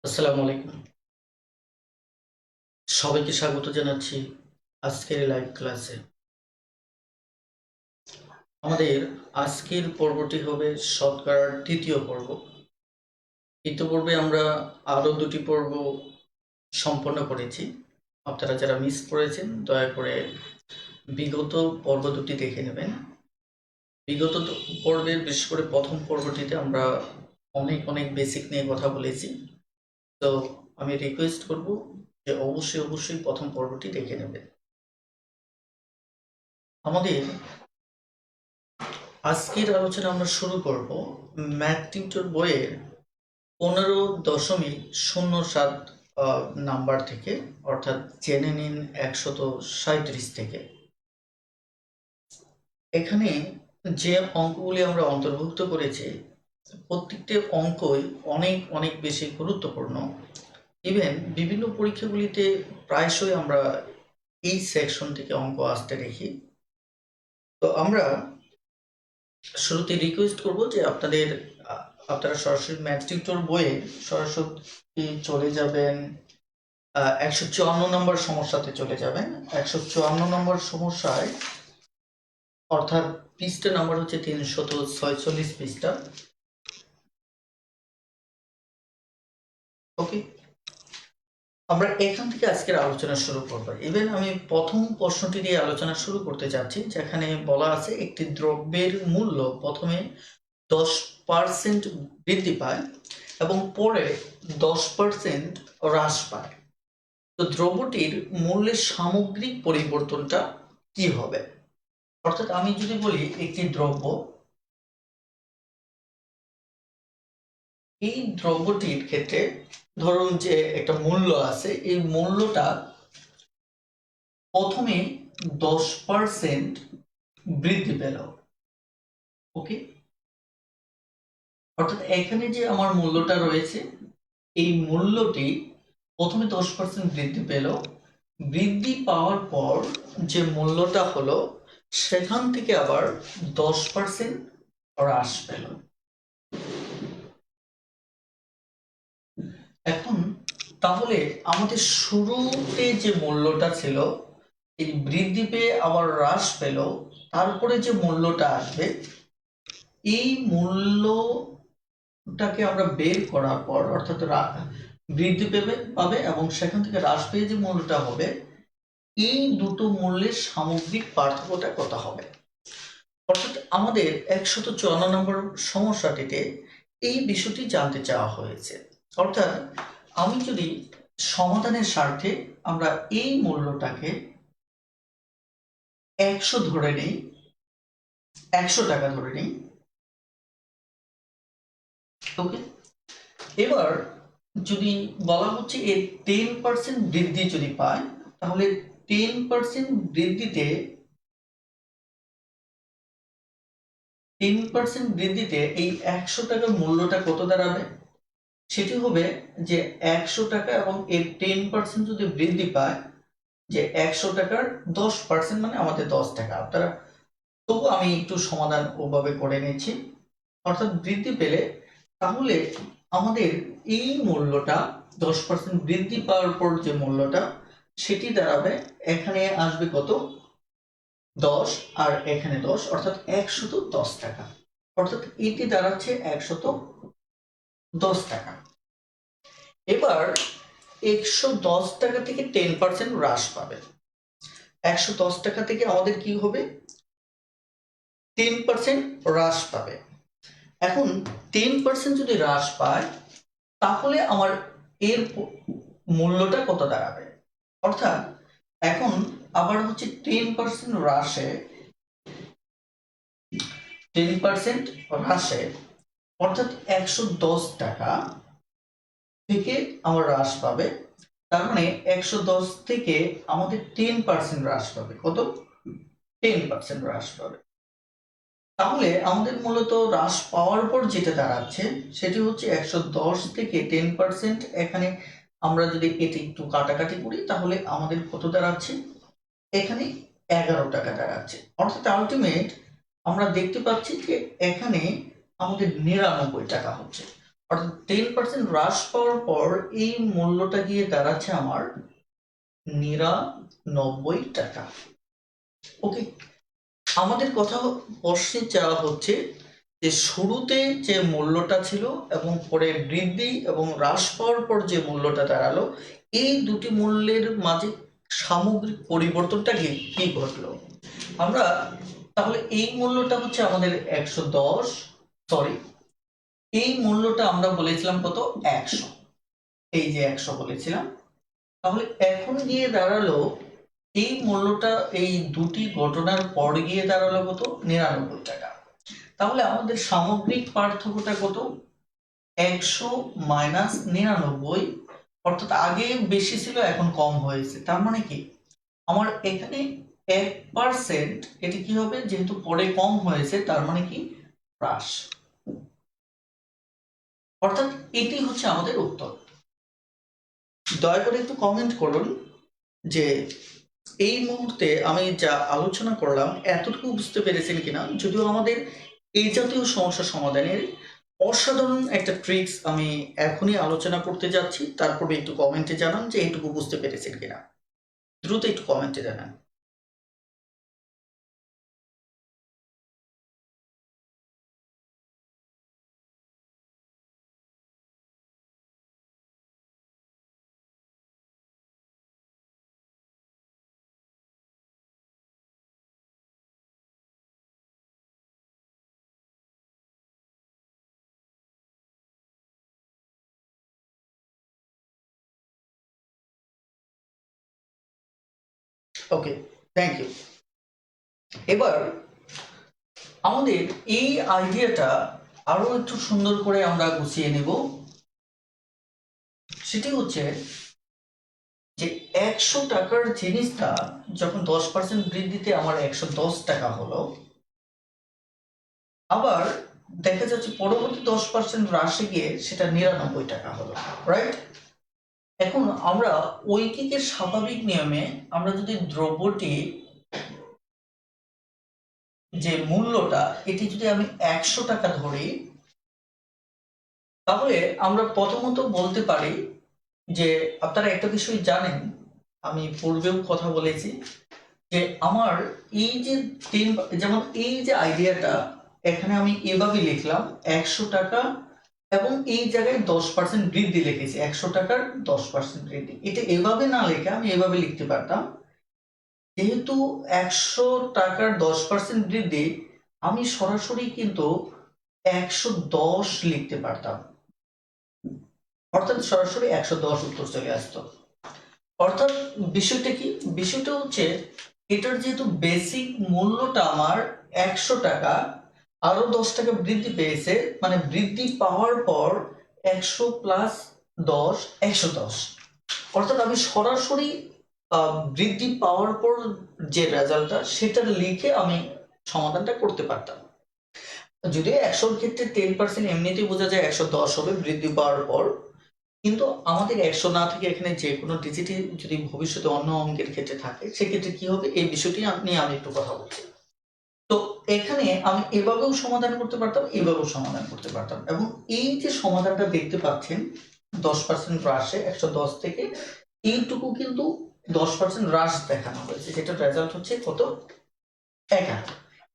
আসসালামু আলাইকুম। সবাইকে স্বাগত জানাচ্ছি আজকের লাইভ ক্লাসে। আমাদের আজকের পর্বটি হবে শতকরার তৃতীয় পর্ব। ইতিপূর্বে আমরা আরও দুটি পর্ব সম্পন্ন করেছি। আপনারা যারা মিস করেছেন দয়া করে বিগত পর্ব দুটি দেখে নেবেন। বিগত পর্বের বিশেষ করে প্রথম পর্বটিতে আমরা অনেক অনেক বেসিক নিয়ে কথা বলেছি। তো আমি রিকোয়েস্ট করব যে অবশ্যই প্রথম পর্বটি দেখে নেবেন। আমাদের আজকের আলোচনা আমরা শুরু করব ম্যাথ টিউটর বইয়ের 15.07 নাম্বার থেকে, অর্থাৎ জেনে নিন 137 থেকে। এখানে যে অঙ্কগুলি আমরা অন্তর্ভুক্ত করেছি প্রত্যেকটি অঙ্কই অনেক অনেক বেশি গুরুত্বপূর্ণ। ইভেন বিভিন্ন পরীক্ষাগুলিতে প্রায়শই আমরা এই সেকশন থেকে অঙ্ক আসতে দেখি। তো আমরা শুরুতে রিকোয়েস্ট করব যে আপনারা সরাসরি ম্যাথ টিউটর বইয়ে সরাসরি চলে যাবেন 154 নম্বর সমস্যাতে চলে যাবেন। 154 নম্বর সমস্যায়, অর্থাৎ পৃষ্ঠা নাম্বার হচ্ছে 346 পৃষ্ঠা। ওকে, আমরা এখান থেকে আজকের আলোচনা শুরু করব। ইভেন আমি প্রথম প্রশ্নটি দিয়ে আলোচনা শুরু করতে যাচ্ছি, যেখানে বলা আছে একটি দ্রব্যের মূল্য প্রথমে 10% বৃদ্ধি পায় এবং পরে 10% হ্রাস পায়। তো দ্রব্যটির মূল্যের সামগ্রিক পরিবর্তনটা কি হবে? অর্থাৎ আমি যদি বলি একটি দ্রব্য, এই দ্রব্যটির ক্ষেত্রে ধরুন যে একটা মূল্য আছে, এই মূল্যটা প্রথমে 10% বৃদ্ধি পেল। ওকে, অর্থাৎ এখানে যে আমার মূল্যটা রয়েছে, এই মূল্যটি প্রথমে 10% বৃদ্ধি পেল। বৃদ্ধি পাওয়ার পর যে মূল্যটা হলো, সেখান থেকে আবার 10% হ্রাস পেল। এখন তাহলে আমাদের শুরুতে যে মূল্যটা ছিল, এই বৃদ্ধি পেয়ে আবার হ্রাস পেল, তারপরে যে মূল্যটা আসবে, এই মূল্যটাকে আমরা বের করার পর, অর্থাৎ বৃদ্ধি পাবে এবং সেখান থেকে হ্রাস পেয়ে যে মূল্যটা হবে, এই দুটো মূল্যের সামগ্রিক পার্থক্যটা কত হবে। অর্থাৎ আমাদের 154 নম্বর সমস্যাটিতে এই বিষয়টি জানতে চাওয়া হয়েছে। অর্থাৎ আমি যদি সমাধানের স্বার্থে আমরা এই মূল্যটাকে 100 ধরে নেই, 100 টাকা ধরে নেই। ওকে, এবার যদি বলা হচ্ছে এর 10% বৃদ্ধি যদি পায়, তাহলে 10% বৃদ্ধিতে 10% বৃদ্ধিতে এই 100 টাকার মূল্যটা কত দাঁড়াবে? সেটি হবে যে 100 টাকা এবং এর 10% যদি বৃদ্ধি পায়, যে 100 টাকার 10% মানে আমাদের 10 টাকা। আপনারা তবু আমি একটু সমাধান ওভাবে করে নিচ্ছি। অর্থাৎ বৃদ্ধি পেলে তাহলে আমাদের এই মূল্যটা 10% বৃদ্ধি পাওয়ার পর যে মূল্যটা, সেটি দাঁড়াবে, এখানে আসবে কত? 10 আর এখানে 10, অর্থাৎ 110 টাকা। অর্থাৎ এটি দাঁড়াচ্ছে 110 টাকা। এবার 110 টাকা থেকে 10% হ্রাস পাবে। 110 টাকা থেকে আমাদের কি হবে? 10% হ্রাস পাবে। এখন 10% যদি হ্রাস পায়, তাহলে আমার এর মূল্যটা কত দাঁড়াবে? অর্থাৎ এখন আবার হচ্ছে 10% হ্রাসে, 10% হ্রাসে, অর্থাৎ 110 টাকা থেকে আমার হ্রাস পাবে। তার মানে 110 থেকে আমাদের 10% হ্রাস পাবে। কত? 10% হ্রাস পাবে। তাহলে আমাদের মূলত হ্রাস পাওয়ার পর যেটা দাঁড়াচ্ছে, সেটি হচ্ছে 110 থেকে 10%। এখানে আমরা যদি এটি একটু কাটাকাটি করি, তাহলে আমাদের কত দাঁড়াচ্ছে? এখানে 11 টাকা দাঁড়াচ্ছে। অর্থাৎ আলটিমেট আমরা দেখতে পাচ্ছি যে এখানে আমাদের 99 টাকা হচ্ছে। অর্থাৎ 10% হ্রাস পাওয়ার পর এই মূল্যটা গিয়ে দাঁড়াচ্ছে আমার 99 টাকা। ওকে, আমাদের কথা প্রশ্নে চাওয়া হচ্ছে যে শুরুতে যে মূল্যটা ছিল এবং পরে বৃদ্ধি এবং হ্রাস পাওয়ার পর যে মূল্যটা দাঁড়ালো, এই দুটি মূল্যের মাঝে সামগ্রিক পরিবর্তনটা কি ঘটলো। আমরা তাহলে এই মূল্যটা হচ্ছে আমাদের 110, সরি, এই মূল্যটা আমরা বলেছিলাম কত, 100, এই যে 100 বলেছিলাম। তাহলে এখন গিয়ে দাঁড়ালো এই মূল্যটা এই দুটি ঘটনার পর গিয়ে দাঁড়ালো কত, 99 টাকা। তাহলে আমাদের সামগ্রিক পার্থক্যটা কত, 100 মাইনাস 99, অর্থাৎ আগে বেশি ছিল এখন কম হয়েছে। তার মানে কি আমার এখানে 1%, এটি কি হবে, যেহেতু পরে কম হয়েছে তার মানে কি হ্রাস, অর্থাৎ এটি হচ্ছে আমাদের উত্তর। দয়া করে একটু কমেন্ট করুন যে এই মুহূর্তে আমি যা আলোচনা করলাম এতটুকু বুঝতে পেরেছেন কিনা। যদিও আমাদের এই জাতীয় সমস্যা সমাধানের অসাধারণ একটা ট্রিক্স আমি এখনই আলোচনা করতে যাচ্ছি, তারপরে একটু কমেন্টে জানান যে এইটুকু বুঝতে পেরেছেন কিনা। দ্রুত একটু কমেন্টে জানান। ওকে, থ্যাংক ইউ। এবার আমাদের এই আইডিয়াটা আরো একটু সুন্দর করে আমরা গুছিয়ে নেব। সেটি হচ্ছে যে 100 টাকার জিনিসটা যখন 10% বৃদ্ধিতে আমার 110 টাকা হলো, আবার দেখা যাচ্ছে পরবর্তী 10% হ্রাসে গিয়ে সেটা 99 টাকা হলো, রাইট? এখন আমরা ঐকিকের স্বাভাবিক নিয়মে আমরা যদি দ্রব্যটি যে মূল্যটা এটি যদি আমি 100 টাকা ধরি, তাহলে আমরা প্রথমত বলতে পারি যে আপনারা একটা বিষয় জানেন, আমি পূর্বেও কথা বলেছি যে আমার এই যে যেমন এই যে আইডিয়াটা এখানে আমি এভাবে লিখলাম 100 টাকা এবং এই জায়গায় 10% বৃদ্ধি লিখেছি, 100 টাকার 10% বৃদ্ধি। এটা এভাবে না লিখে আমি এভাবে লিখতে পারতাম, যেহেতু 100 টাকার 10% বৃদ্ধি, আমি সরাসরি কিন্তু 110 লিখতে পারতাম, অর্থাৎ সরাসরি 110 উত্তর চলে আসতো। অর্থাৎ বিষয়টা কি, বিষয়টা হচ্ছে এটার যেহেতু বেসিক মূল্যটা আমার 100 টাকা, আরো 10 টাকা বৃদ্ধি পেয়েছে, মানে বৃদ্ধি পাওয়ার পর 100 প্লাস 10, 110, অর্থাৎ আমি সরাসরি বৃদ্ধি পাওয়ার পর যে রেজাল্টটা সেটা লিখে আমি সমাধানটা করতে পারতাম। যদিও 100-র ক্ষেত্রে 10% এমনিতেই বোঝা যায় 110 হবে বৃদ্ধি পাওয়ার পর, কিন্তু আমাদের 100 না থেকে এখানে যে কোনো ডিজিটই যদি ভবিষ্যতে অন্য অঙ্কের ক্ষেত্রে থাকে সেক্ষেত্রে কি হবে, এই বিষয়টি নিয়ে আমি একটু কথা বলছি। তো এখানে আমি এভাবেও সমাধান করতে পারতাম, এভাবেও সমাধান করতে পারতাম, এবং এই যে সমাধানটা দেখতে পাচ্ছেন 10% হ্রাসে 110 থেকে এইটুকু কিন্তু 10% হ্রাস দেখানো হয়েছে, যেটার রেজাল্ট হচ্ছে কত, 11।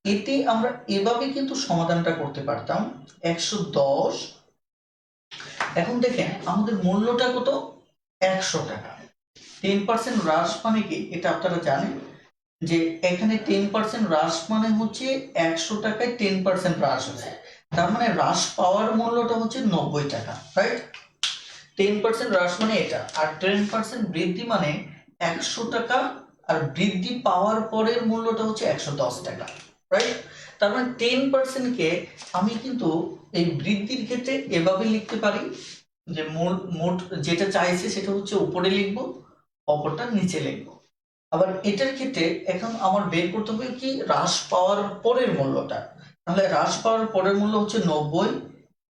এটি আমরা এভাবে কিন্তু সমাধানটা করতে পারতাম 110। এখন দেখেন আমাদের মূল্যটা কত, 100 টাকা। 10% হ্রাস মানে কি এটা আপনারা জানেন যে এখানে 10% হ্রাস মানে হচ্ছে 100 টাকায় 10% হ্রাস হচ্ছে, তার মানে হ্রাস পাওয়ার মূল্যটা হচ্ছে 90 টাকা, রাইট? 10% হ্রাস মানে এটা, আর 10% বৃদ্ধি মানে 100 টাকা, আর বৃদ্ধি পাওয়ার পরের মূল্যটা হচ্ছে 110 টাকা, রাইট? তার মানে 10% কে আমি কিন্তু এই বৃদ্ধির ক্ষেত্রে এভাবে লিখতে পারি যে মোট যেটা চাইছে সেটা হচ্ছে উপরে লিখবো, অপরটা নিচে লিখবো। আবার এটার ক্ষেত্রে এখন আমার বের করতে হবে কি, হ্রাস পাওয়ার পরের মূল্যটা। তাহলে হ্রাস পাওয়ার পরের মূল্য হচ্ছে 90,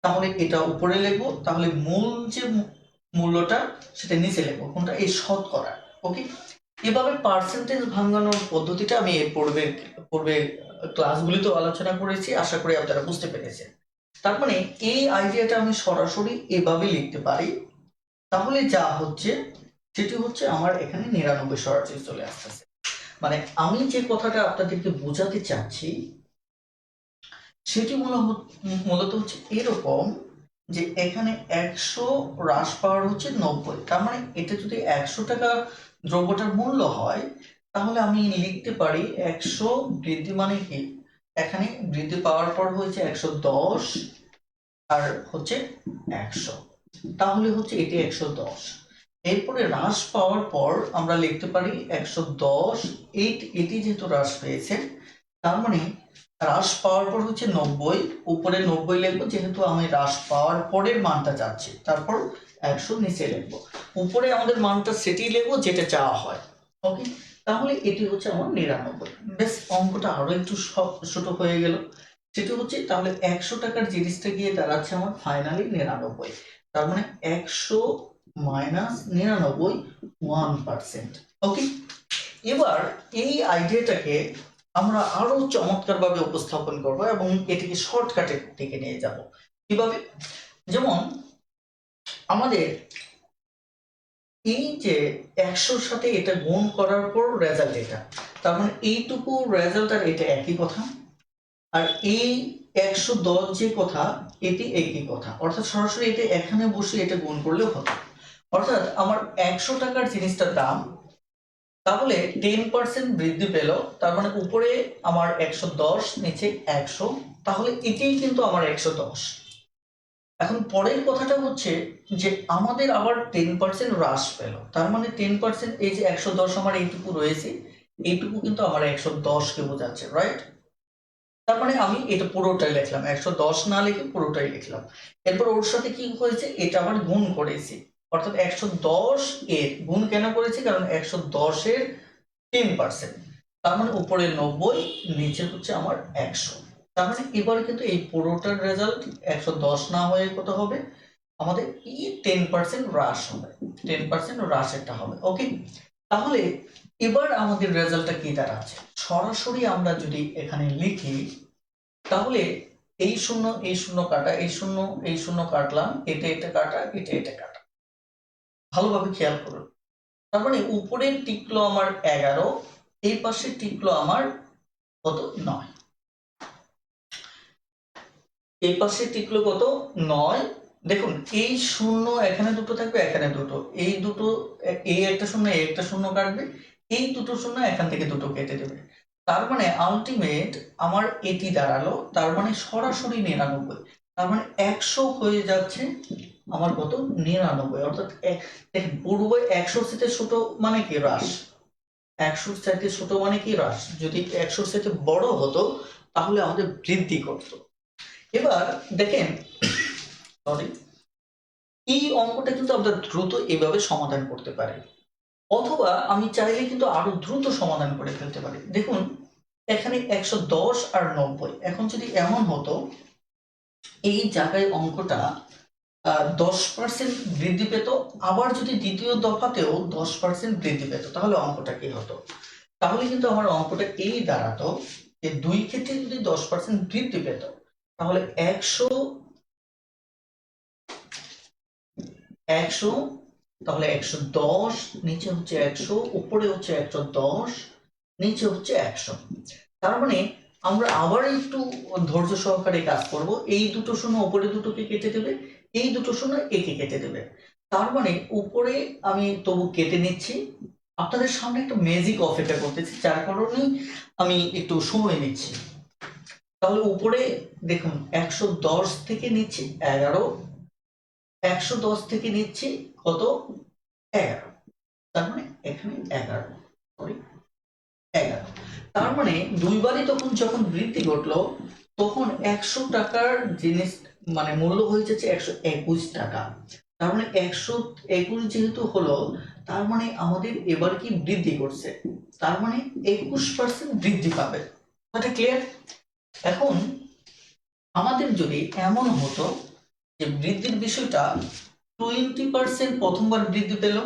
তাহলে এটা উপরে লিখবো, তাহলে মূল যে মূল্যটা সেটা নিচে লিখবো, কোনটা, এই শতকরা। ওকে, এভাবে পার্সেন্টেজ ভাঙানোর পদ্ধতিটা আমি এর পূর্বে ক্লাসগুলিতেও আলোচনা করেছি, আশা করি আপনারা বুঝতে পেরেছেন। তার মানে এই আইডিয়াটা আমি সরাসরি এভাবে লিখতে পারি। তাহলে যা হচ্ছে সেটি হচ্ছে আমার এখানে 99 সরাসরি চলে আসতেছে। মানে আমি যে কথাটা আপনাদেরকে বোঝাতে চাচ্ছি সেটি মূলত হচ্ছে এরকম যে এখানে 100 হ্রাস পাওয়ার হচ্ছে 90। তার মানে এটা যদি 100 টাকা দ্রব্যটার মূল্য হয়, তাহলে আমি লিখতে পারি 100 বৃদ্ধি মানে কি, এখানে বৃদ্ধি পাওয়ার পর হয়েছে 110 আর হচ্ছে 100, তাহলে হচ্ছে এটি 110। এরপরে হ্রাস পাওয়ার পর আমরা লিখতে পারি 110, এটি যেহেতু হ্রাস পেয়েছে তার মানে হ্রাস পাওয়ার পর হচ্ছে 90, উপরে 90 লিখবো যেহেতু আমি হ্রাস পাওয়ার পরের মানটা চাচ্ছি, তারপর 100 নিচে লিখবো, উপরে আমাদের মানটা সেটি লিখবো যেটা চাওয়া হয়। ওকে, তাহলে এটি হচ্ছে আমার 99। বেশ, অঙ্কটা আরো একটু ছোট হয়ে গেল। সেটি হচ্ছে তাহলে 100 টাকার জিনিসটা গিয়ে দাঁড়াচ্ছে আমার ফাইনালি 99। তার মানে 100 মাইনাস 99 1%। ওকে, এবার এই আইডিয়াটাকে আমরা আরো চমৎকার ভাবে উপস্থাপন করব এবং এটিকে শর্টকাটের দিকে নিয়ে যাব। কিভাবে? যেমন আমাদের এই যে 100-র সাথে এটা গুণ করার পর রেজাল্ট এটা, তার মানে এইটুকু রেজাল্ট আর এটা একই কথা, আর এই 110 যে কথা এটি একই কথা, অর্থাৎ সরাসরি এটা এখানে বসে এটা গুণ করলেও হতো। অর্থাৎ আমার 100 টাকার জিনিসটার দাম তাহলে 10% বৃদ্ধি পেল, তার মানে উপরে আমার 110 নিচে 100, তাহলে এটাই কিন্তু আমার 110। এখন পরের কথাটা হচ্ছে যে আমাদের আবার 10% হ্রাস পেল, তার মানে 10% এই যে 110 আমার এইটুকু রয়েছে, এইটুকু কিন্তু আমার 110 কে বোঝাচ্ছে, রাইট? তার মানে আমি এটা পুরোটাই লিখলাম, 110 না লিখে পুরোটাই লিখলাম। এরপর ওর সাথে কি হয়েছে, এটা আবার গুণ করেছি, অর্থাৎ 110 এর গুণ কেন করেছি, কারণ 110 এর 10%, তার মানে উপরে 90 নিচে হচ্ছে আমার 100। তার মানে এবার কিন্তু এই পুরোটার রেজাল্ট 110 না হয়ে কত হবে, আমাদের এই 10% হ্রাস হবে, 10% হ্রাসেরটা হবে। ওকে, তাহলে এবার আমাদের রেজাল্টটা কি দাঁড়াচ্ছে, সরাসরি আমরা যদি এখানে লিখি তাহলে এই শূন্য এই শূন্য কাটা, এই শূন্য এই শূন্য কাটলাম, এটা এটা কাটা, এটা এটা কাটা, ভালোভাবে খেয়াল করুন। তার মানে উপরে টিকলো আমার 11, এই পাশে টিকলো আমার কত 9, এই পাশে টিকলো কত 9। দেখুন এই শূন্য এখানে দুটো থাকবে, এখানে দুটো, এই দুটো, এই একটা শূন্য এই একটা শূন্য কাটবে, এই দুটো শূন্য এখান থেকে দুটো কেটে দেবে, তার মানে আলটিমেট আমার এটি দাঁড়ালো, তার মানে সরাসরি 99, তার মানে 100 হয়ে যাচ্ছে আমার কত 99। অর্থাৎ দেখেন পূর্বে 100 থেকে ছোট মানে কি হ্রাস, 100 চাইতে ছোট মানে কি হ্রাস, যদি 100 চাইতে বড় হতো তাহলে আমাদের বৃদ্ধি করত। এবার দেখেন, সরি, এই অঙ্কটা কিন্তু আমরা দ্রুত এভাবে সমাধান করতে পারি, অথবা আমি চাইলে কিন্তু আরো দ্রুত সমাধান করে ফেলতে পারি। দেখুন এখানে 110 আর 90, এখন যদি এমন হতো এই জায়গায় অঙ্কটা 10% বৃদ্ধি পেত, আবার যদি দ্বিতীয় দফাতেও 10% বৃদ্ধি পেত, তাহলে অঙ্কটা কি হতো, তাহলে কিন্তু আমার অঙ্কটা এই দাঁড়াতো যে দুই ক্ষেত্রে যদি 10% বৃদ্ধি পেত তাহলে 100 তাহলে 110 নিচে হচ্ছে 100, উপরে হচ্ছে 110, নিচে হচ্ছে 100। তার মানে আমরা আবার একটু ধৈর্য সহকারে কাজ করব, এই দুটো শূন্য উপরে দুটোকে কেটে দেবে, এই দুটো শূন্য একে কেটে দেবে, তার মানে উপরে আমি তবু কেটে নিচ্ছি, আপনাদের সামনে একটা ম্যাজিক অফ এটা করতেছি যার কারণে আমি একটু সময় নিচ্ছি। তাহলে উপরে দেখুন 110 থেকে নিচ্ছি 11, 110 থেকে নিচ্ছি কত 11, তার মানে এখানে 11, সরি 11, তার মানে দুইবারই তখন যখন বৃদ্ধি ঘটলো তখন 100 টাকার জিনিস মানে মূল্য হয়ে যাচ্ছে 121 টাকা, তার মানে 121 যেহেতু হলো তার মানে আমাদের এবার কি বৃদ্ধি করছে, তার মানে 21% বৃদ্ধি পাবে। এটা ক্লিয়ার? এখন আমাদের যদি এমন হতো যে বৃদ্ধির বিষয়টা 20% প্রথমবার বৃদ্ধি পেল,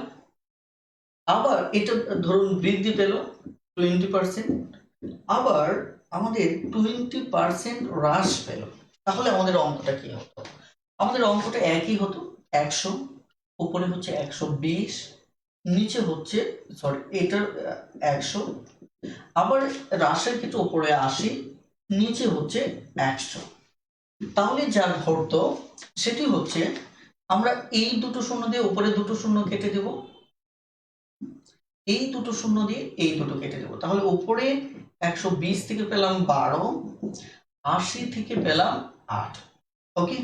আবার এটা ধরুন বৃদ্ধি পেল 20%, আবার আমাদের 20% হ্রাস পেল, তাহলে আমাদের অঙ্কটা কি হতো? আমাদের অঙ্কটা একই হতো, 100, উপরে হচ্ছে 120, নিচে হচ্ছে সরি এটার 100, আবার হ্রাসের ক্ষেত্রে উপরে 80, নিচে হচ্ছে 100। তাহলে যা ঘটতো সেটি হচ্ছে আমরা এই দুটো শূন্য দিয়ে উপরে দুটো শূন্য কেটে দেব, এই দুটো শূন্য দিয়ে এই দুটো কেটে দেব। তাহলে উপরে 120 থেকে পেলাম 12, 80 থেকে পেলাম 8। ওকে,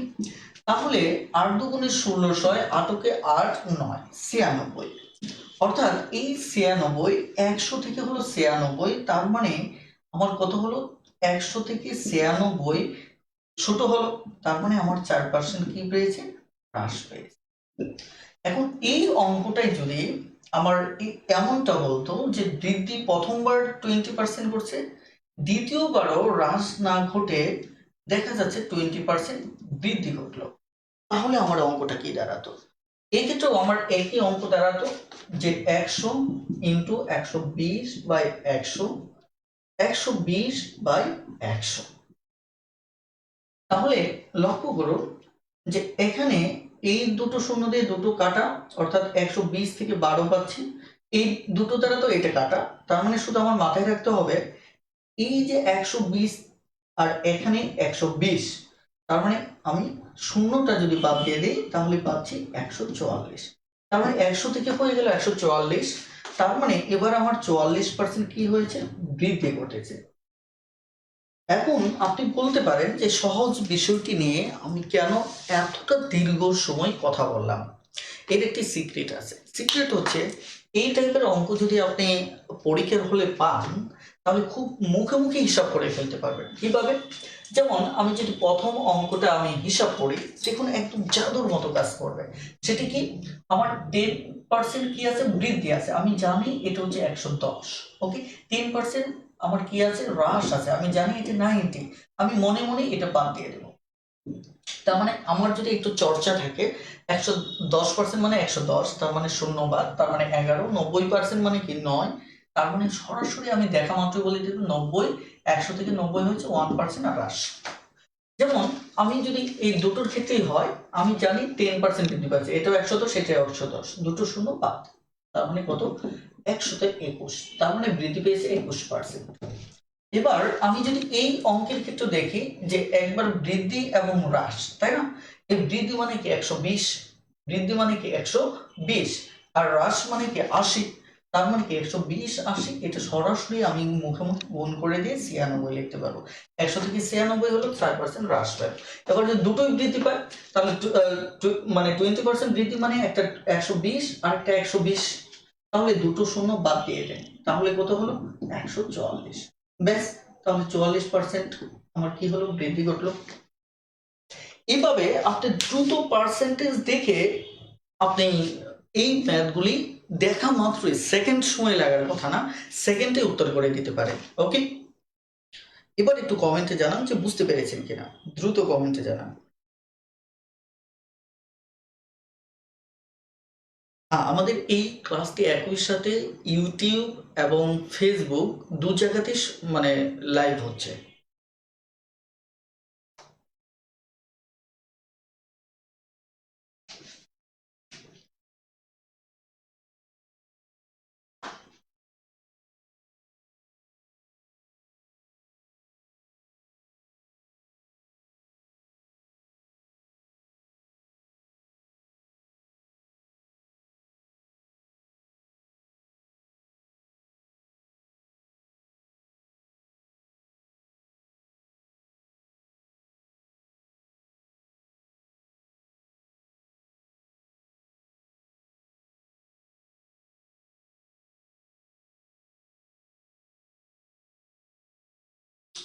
তাহলে 8 দুগুণে 16, 8কে 8, 9, 96। অর্থাৎ এই 96 100 থেকে হলো 96, তার মানে আমার কত হলো? 100 থেকে 96 ছোট হলো, তার মানে আমার 4% কি পেয়েছে? হ্রাস পেয়েছে। এখন এই অঙ্কটাই যদি আমার এমনটা বলতো যে বৃদ্ধি প্রথমবার 20% করছে, দ্বিতীয়বারও হ্রাস না ঘটে দেখা যাচ্ছে 20% বৃদ্ধি ঘটলো, তাহলে আমার অঙ্কটা কি দাঁড়াতো? এই ক্ষেত্রেও আমার একই অঙ্ক দাঁড়াতো যে 100 ইন্টু 120 বাই 100, 120 বাই 100। তাহলে লক্ষ্য করুন যে এখানে এই দুটো শূন্য দিয়ে দুটো কাটা, অর্থাৎ 120 থেকে 12 পাচ্ছি, এই দুটো দ্বারা তো এটা কাটা, তার মানে শুধু আমার মাথায় রাখতে হবে এই যে 120 আর এখানে 120, তার মানে আমি শূন্যটা যদি বাদ দিয়ে দিই তাহলে পাচ্ছি 144। তার মানে 100 থেকে হয়ে গেল 144, তার মানে এবার আমার 44% কি হয়েছে? বৃদ্ধি ঘটেছে। এখন আপনি বলতে পারেন যে সহজ বিষয়টি নিয়ে আমি কেন এতটা দীর্ঘ সময় কথা বললাম। এর একটি সিক্রেট আছে। সিক্রেট হচ্ছে এই টাইপের অঙ্ক যদি আপনি পরীক্ষার হলে পান তাহলে খুব মুখে মুখে হিসাব করে ফেলতে পারবেন। কিভাবে? যেমন আমি যদি প্রথম অঙ্কটা আমি হিসাব করি, দেখুন একদম জাদুর মতো কাজ করবে। সেটি কি? আমার 10% কি আছে? বৃদ্ধি আছে। আমি জানি এটা হচ্ছে 110। ওকে, 10% আমার কি আছে? হ্রাস আছে। আমি জানি এটা 90। আমি মনে মনে এটা বাদ দিয়ে দেবো। তার মানে আমার যদি একটু চর্চা থাকে, 110% মানে 110, তার মানে শূন্য বাদ, তার মানে 11, 90% মানে কি 9, তার মানে সরাসরি আমি দেখা মাত্রই বলে দিব 90, 100 থেকে 90 হয়েছে 1% হ্রাস। যেমন আমি যদি এই দুটোর ক্ষেত্রেই হয়, আমি জানি 10% বৃদ্ধি পাচ্ছে, এটাও 110, সেটাও 110, দুটো শূন্য বাদ, তার মানে কত? 121, তার মানে বৃদ্ধি পেয়েছে 21%। এবার আমি যদি এই অঙ্কের ক্ষেত্রে দেখি যে একবার বৃদ্ধি এবং হ্রাস, তাই না? এই বৃদ্ধি মানে কি 120, বৃদ্ধি মানে কি 120, আর হ্রাস মানে কি 80, তার মানে কি 120, 80, এটা সরাসরি আমি মুখে মুখে গুণ করে দিয়ে 96 লিখতে পারবো। 100 থেকে 96 হলো 4% হ্রাস পায়। এবার যদি দুটোই বৃদ্ধি পায় তাহলে মানে 20% বৃদ্ধি মানে একটা 120 আর একটা 120, তাহলে দুটো শূন্য বাদ দিয়ে দেন, তাহলে কত হলো? 144। ব্যাস, তাহলে 44% আমার কি হলো? বৃদ্ধি ঘটলো। এইভাবে আপনি দ্রুত পার্সেন্টেজ দেখে আপনি এই ম্যাথগুলি দেখা মাত্রই, সেকেন্ড সময় লাগার কথা না, সেকেন্ডে উত্তর করে দিতে পারে। ওকে, এবার একটু কমেন্টে জানান যে বুঝতে পেরেছেন কিনা, দ্রুত কমেন্টে জানান। আমাদের এই ক্লাসটি একই সাথে ইউটিউব এবং ফেসবুক দু জায়গাতে মানে লাইভ হচ্ছে।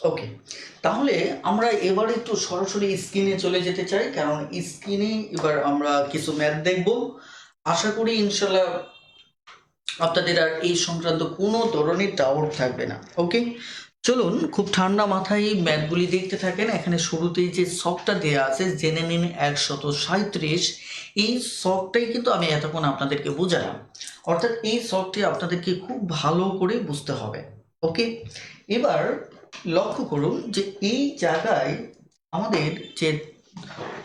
ওকে, তাহলে আমরা এবার একটু সরাসরি স্ক্রিনে চলে যেতে চাই, কারণ স্ক্রিনে এবার আমরা কিছু ম্যাথ দেখব। আশা করি ইনশাল্লাহ আপনাদের আর এই সংক্রান্ত কোনো ধরনের ডাউট থাকবে না। ওকে, চলুন খুব ঠান্ডা মাথায় এই ম্যাথগুলি দেখতে থাকেন। এখানে শুরুতেই যে শখটা দেওয়া আছে, জেনে নিন 137, এই শখটাই কিন্তু আমি এতক্ষণ আপনাদেরকে বোঝালাম। অর্থাৎ এই শখটি আপনাদেরকে খুব ভালো করে বুঝতে হবে। ওকে, এবার লক্ষ্য করুন যে এই জায়গায় আমাদের যে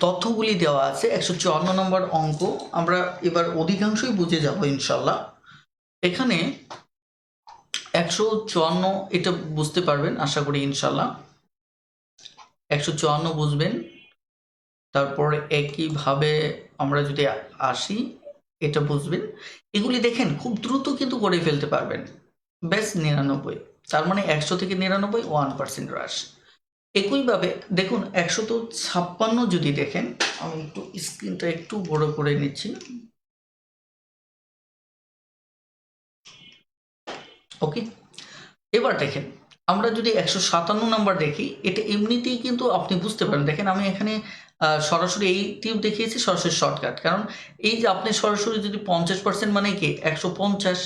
তথ্যগুলি দেওয়া আছে 154 নম্বর অঙ্ক, আমরা এবার অধিকাংশই বুঝে যাব ইনশাল্লাহ। এখানে 154 এটা বুঝতে পারবেন আশা করি ইনশাল্লাহ। 154 বুঝবেন, তারপর একইভাবে আমরা যদি আসি এটা বুঝবেন। এগুলি দেখেন খুব দ্রুত কিন্তু করে ফেলতে পারবেন। ব্যাস 99, তার মানে 100 থেকে 99 1% হ্রাস। একইভাবে দেখুন 156 যদি দেখেন, আমি একটু স্ক্রিনটা একটু বড় করে নিচ্ছি। ওকে, এবার দেখেন আমরা যদি 157 নাম্বার দেখি, এটা এমনিতেই কিন্তু আপনি বুঝতে পারেন। দেখেন আমি এখানে সরাসরি এই টিপ দেখিয়েছি, সরাসরি শর্টকাট। কারণ এই যে আপনি সরাসরি যদি 50% মানে কি 150,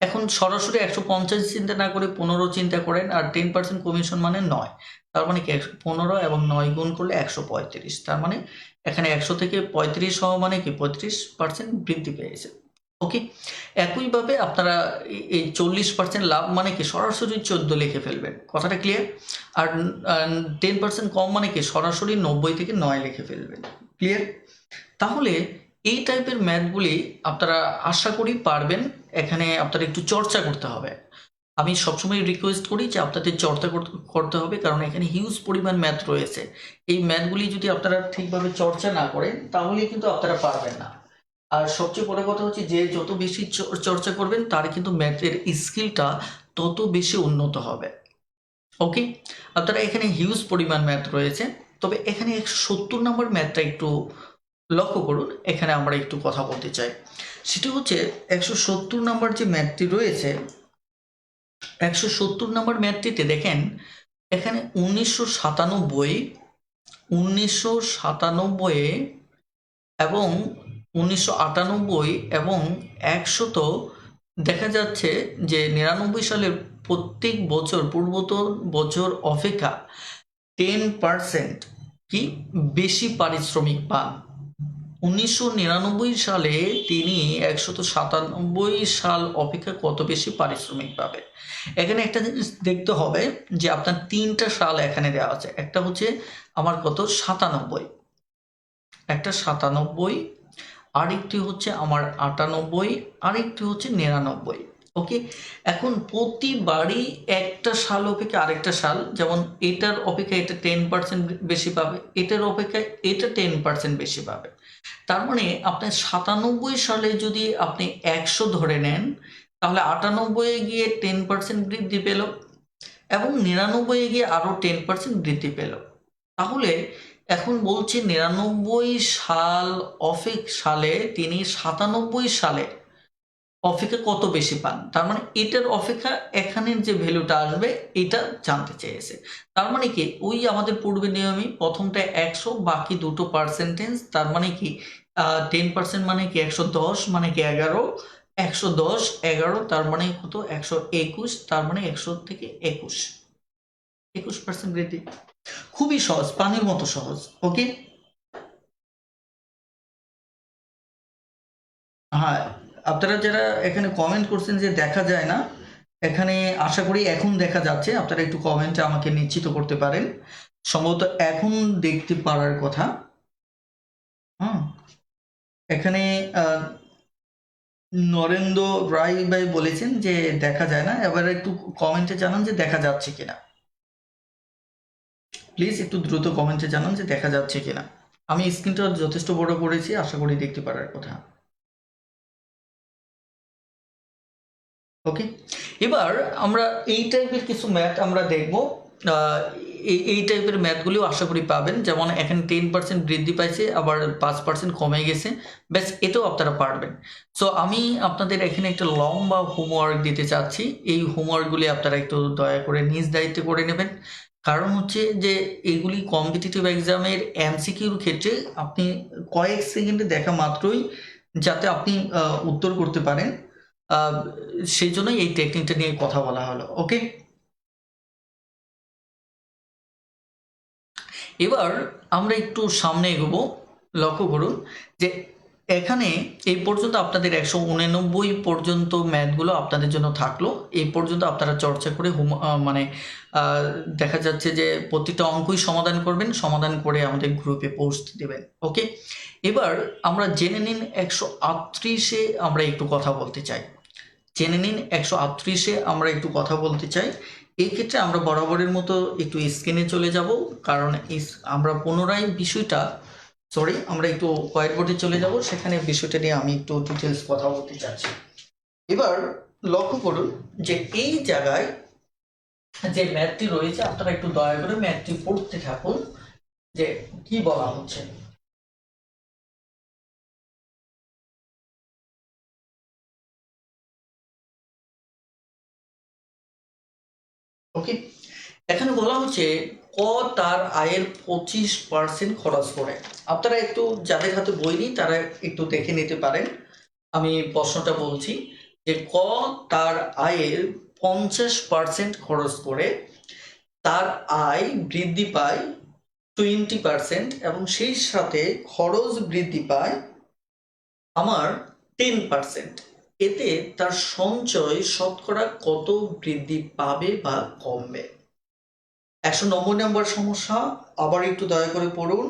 এখন সরাসরি 150 চিন্তা না করে 15 চিন্তা করেন, আর 10% কমিশন মানে 9, তার মানে কি 15 এবং 9 গুণ করলে 135, তার মানে এখানে 100 থেকে 35 হওয়া মানে কি 35% বৃদ্ধি পেয়েছে। ওকে, একইভাবে আপনারা এই 40% লাভ মানে কি সরাসরি 14 লিখে ফেলবেন, কথাটা ক্লিয়ার। আর 10% কম মানে কি সরাসরি 90 থেকে 9 লিখে ফেলবেন, ক্লিয়ার। তাহলে এই টাইপের ম্যাথগুলি আপনারা আশা করি পারবেন। এখানে আপনারা একটু চর্চা করতে হবে। আমি সবসময় রিকোয়েস্ট করি যে আপনাদের চর্চা করতে হবে, কারণ এখানে হিউজ পরিমাণ ম্যাথ রয়েছে। এই ম্যাথগুলি যদি আপনারা ঠিকভাবে চর্চা না করেন তাহলে কিন্তু আপনারা পারবেন না। আর সবচেয়ে বড় কথা হচ্ছে যে যত বেশি চর্চা করবেন তার কিন্তু ম্যাথের স্কিলটা তত বেশি উন্নত হবে। ওকে, আপনারা এখানে হিউজ পরিমাণ ম্যাথ রয়েছে, তবে এখানে 170 নম্বর ম্যাথটা একটু লক্ষ্য করুন। এখানে আমরা একটু কথা বলতে চাই, সেটি হচ্ছে 170 নম্বর যে ম্যাথটি রয়েছে, 170 নম্বর ম্যাথটিতে দেখেন এখানে 1997 এবং 1998 এবং 100 দেখা যাচ্ছে যে 99 সালের প্রত্যেক বছর পূর্বতন বছর অপেক্ষা 10% কি বেশি পারিশ্রমিক পান। 1999 সালে তিনি 197 সাল অপেক্ষা কত বেশি পারিশ্রমিক পাবে। এখানে একটা জিনিস দেখতে হবে যে আপনার 3টা সাল এখানে দেওয়া আছে, একটা হচ্ছে আমার কত 97, একটা 97, আরেকটি হচ্ছে আমার 98, আরেকটি হচ্ছে 99। ওকে, এখন প্রতিবারই একটা সাল অপেক্ষা আরেকটা সাল, যেমন এটার অপেক্ষা এটা 10% বেশি পাবে, এটার অপেক্ষা এটা 10% বেশি পাবে। তার মানে আপনার 97 সালে যদি আপনি 100 ধরে নেন, তাহলে 98 গিয়ে 10% বৃদ্ধি পেল এবং 99 গিয়ে আরো 10% বৃদ্ধি পেল। তাহলে এখন বলছি 99 সালে তিনি 97 সালে অপেক্ষা কত বেশি পান, তার মানে এটার অপেক্ষা এখানের যে ভ্যালুটা আসবে এটা জানতে চেয়েছে। তার মানে কি ওই আমাদের পূর্বে নিয়মই প্রথমটা 100, বাকি দুটো পার্সেন্টেজ, তার মানে কি 10% মানে কি 110, মানে কি 11, 110 11 তার মানে কত 121, তার মানে 100 থেকে 21% বৃদ্ধি। খুবই সহজ, পানির মতো সহজ। ওকে, হ্যাঁ, আপনারা যারা এখানে কমেন্ট করছেন যে দেখা যায় না, এখানে আশা করি এখন দেখা যাচ্ছে। আপনারা একটু কমেন্টে আমাকে নিশ্চিত করতে পারেন, সম্ভবত এখন দেখতে পারার কথা। হুম, এখানে নরেন্দ্র রায় ভাই বলেছেন যে দেখা যায় না, এবার একটু কমেন্টে জানান যে দেখা যাচ্ছে কিনা। প্লিজ একটু দ্রুত কমেন্টে জানান যে দেখা যাচ্ছে কিনা। আমি স্ক্রিনটা যথেষ্ট বড় করেছি, আশা করি দেখতে পারার কথা। ওকে, এবার আমরা এই টাইপের কিছু ম্যাথ আমরা দেখব। এই টাইপের ম্যাথগুলিও আশা করি পাবেন, যেমন এখানে 10% বৃদ্ধি পাইছে, আবার 5% কমে গেছে, ব্যাস এটাও আপনারা পারবেন। সো আমি আপনাদের এখানে একটা লম্বা হোমওয়ার্ক দিতে চাচ্ছি। এই হোমওয়ার্কগুলি আপনারা একটু দয়া করে নিজ দায়িত্বে করে নেবেন। কারণ হচ্ছে যে এগুলি কম্পিটিটিভ এক্সামের এমসিকিউর ক্ষেত্রে আপনি কয়েক সেকেন্ডে দেখা মাত্রই যাতে আপনি উত্তর করতে পারেন, আহ, সেই জন্যই এই টেকনিকটা নিয়ে কথা বলা হলো। ওকে, এবার আমরা একটু সামনে এগোবো। লক্ষ্য করুন যে এখানে এই পর্যন্ত আপনাদের 189 পর্যন্ত ম্যাথগুলো আপনাদের জন্য থাকলো। এই পর্যন্ত আপনারা চর্চা করে মানে দেখা যাচ্ছে যে প্রতিটা অঙ্কই সমাধান করবেন, সমাধান করে আমাদের গ্রুপে পোস্ট দেবেন। ওকে, এবার আমরা জেনে নিন 138-এ আমরা একটু কথা বলতে চাই। জেনে নিন 138-এ আমরা একটু কথা বলতে চাই। এই ক্ষেত্রে আমরা বরাবরের মতো একটু স্ক্রিনে চলে যাব, কারণ আমরা পুনরায় বিষয়টা আমরা একটু হোয়াইট বোর্ডে চলে যাব, সেখানে বিষয়টা নিয়ে আমি একটু ডিটেলস কথা বলতে চাচ্ছি। এবার লক্ষ্য করুন যে এই জায়গায় যে ম্যাথটি রয়েছে, আপনারা একটু দয়া করে ম্যাথটি পড়তে থাকুন যে কি বলা হচ্ছে। ওকে, এখানে বলা হচ্ছে ক তার আয়ের 25% খরচ করে। আপনারা একটু যাদের হাতে বই নেই তারা একটু দেখে নিতে পারেন। আমি প্রশ্নটা বলছি যে ক তার আয়ের 50% খরচ করে তার আয় বৃদ্ধি পায় 20% এবং সেই সাথে খরচ বৃদ্ধি পায় আমার 10%। এতে তার সঞ্চয় শতকরা কত বৃদ্ধি পাবে বা কমবে? 190 নম্বর সমস্যা, আবার একটু দয়া করে পড়ুন।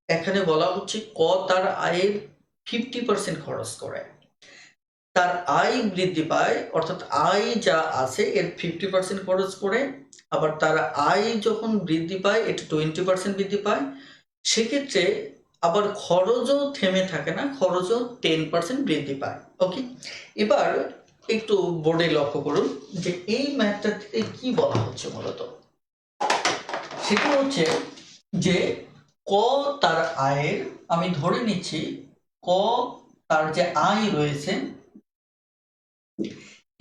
এখানে বলা হচ্ছে ক তার আয়ের 50% খরচ করে, তার আয় বৃদ্ধি পায়, অর্থাৎ আয় যা আছে এর 50% খরচ করে, আবার তার আয় যখন বৃদ্ধি পায় এটা 20% বৃদ্ধি পায়, সেক্ষেত্রে আবার খরচও থেমে থাকে না, খরচও 10% বৃদ্ধি পায়। ওকে, এবার একটু বোর্ডে লক্ষ্য করুন যে এই ম্যাথটাতে কি বলা হচ্ছে মূলত। সেটা হচ্ছে যে ক তার আয়ের, আমি ধরে নিচ্ছি ক তার যে আয় রয়েছে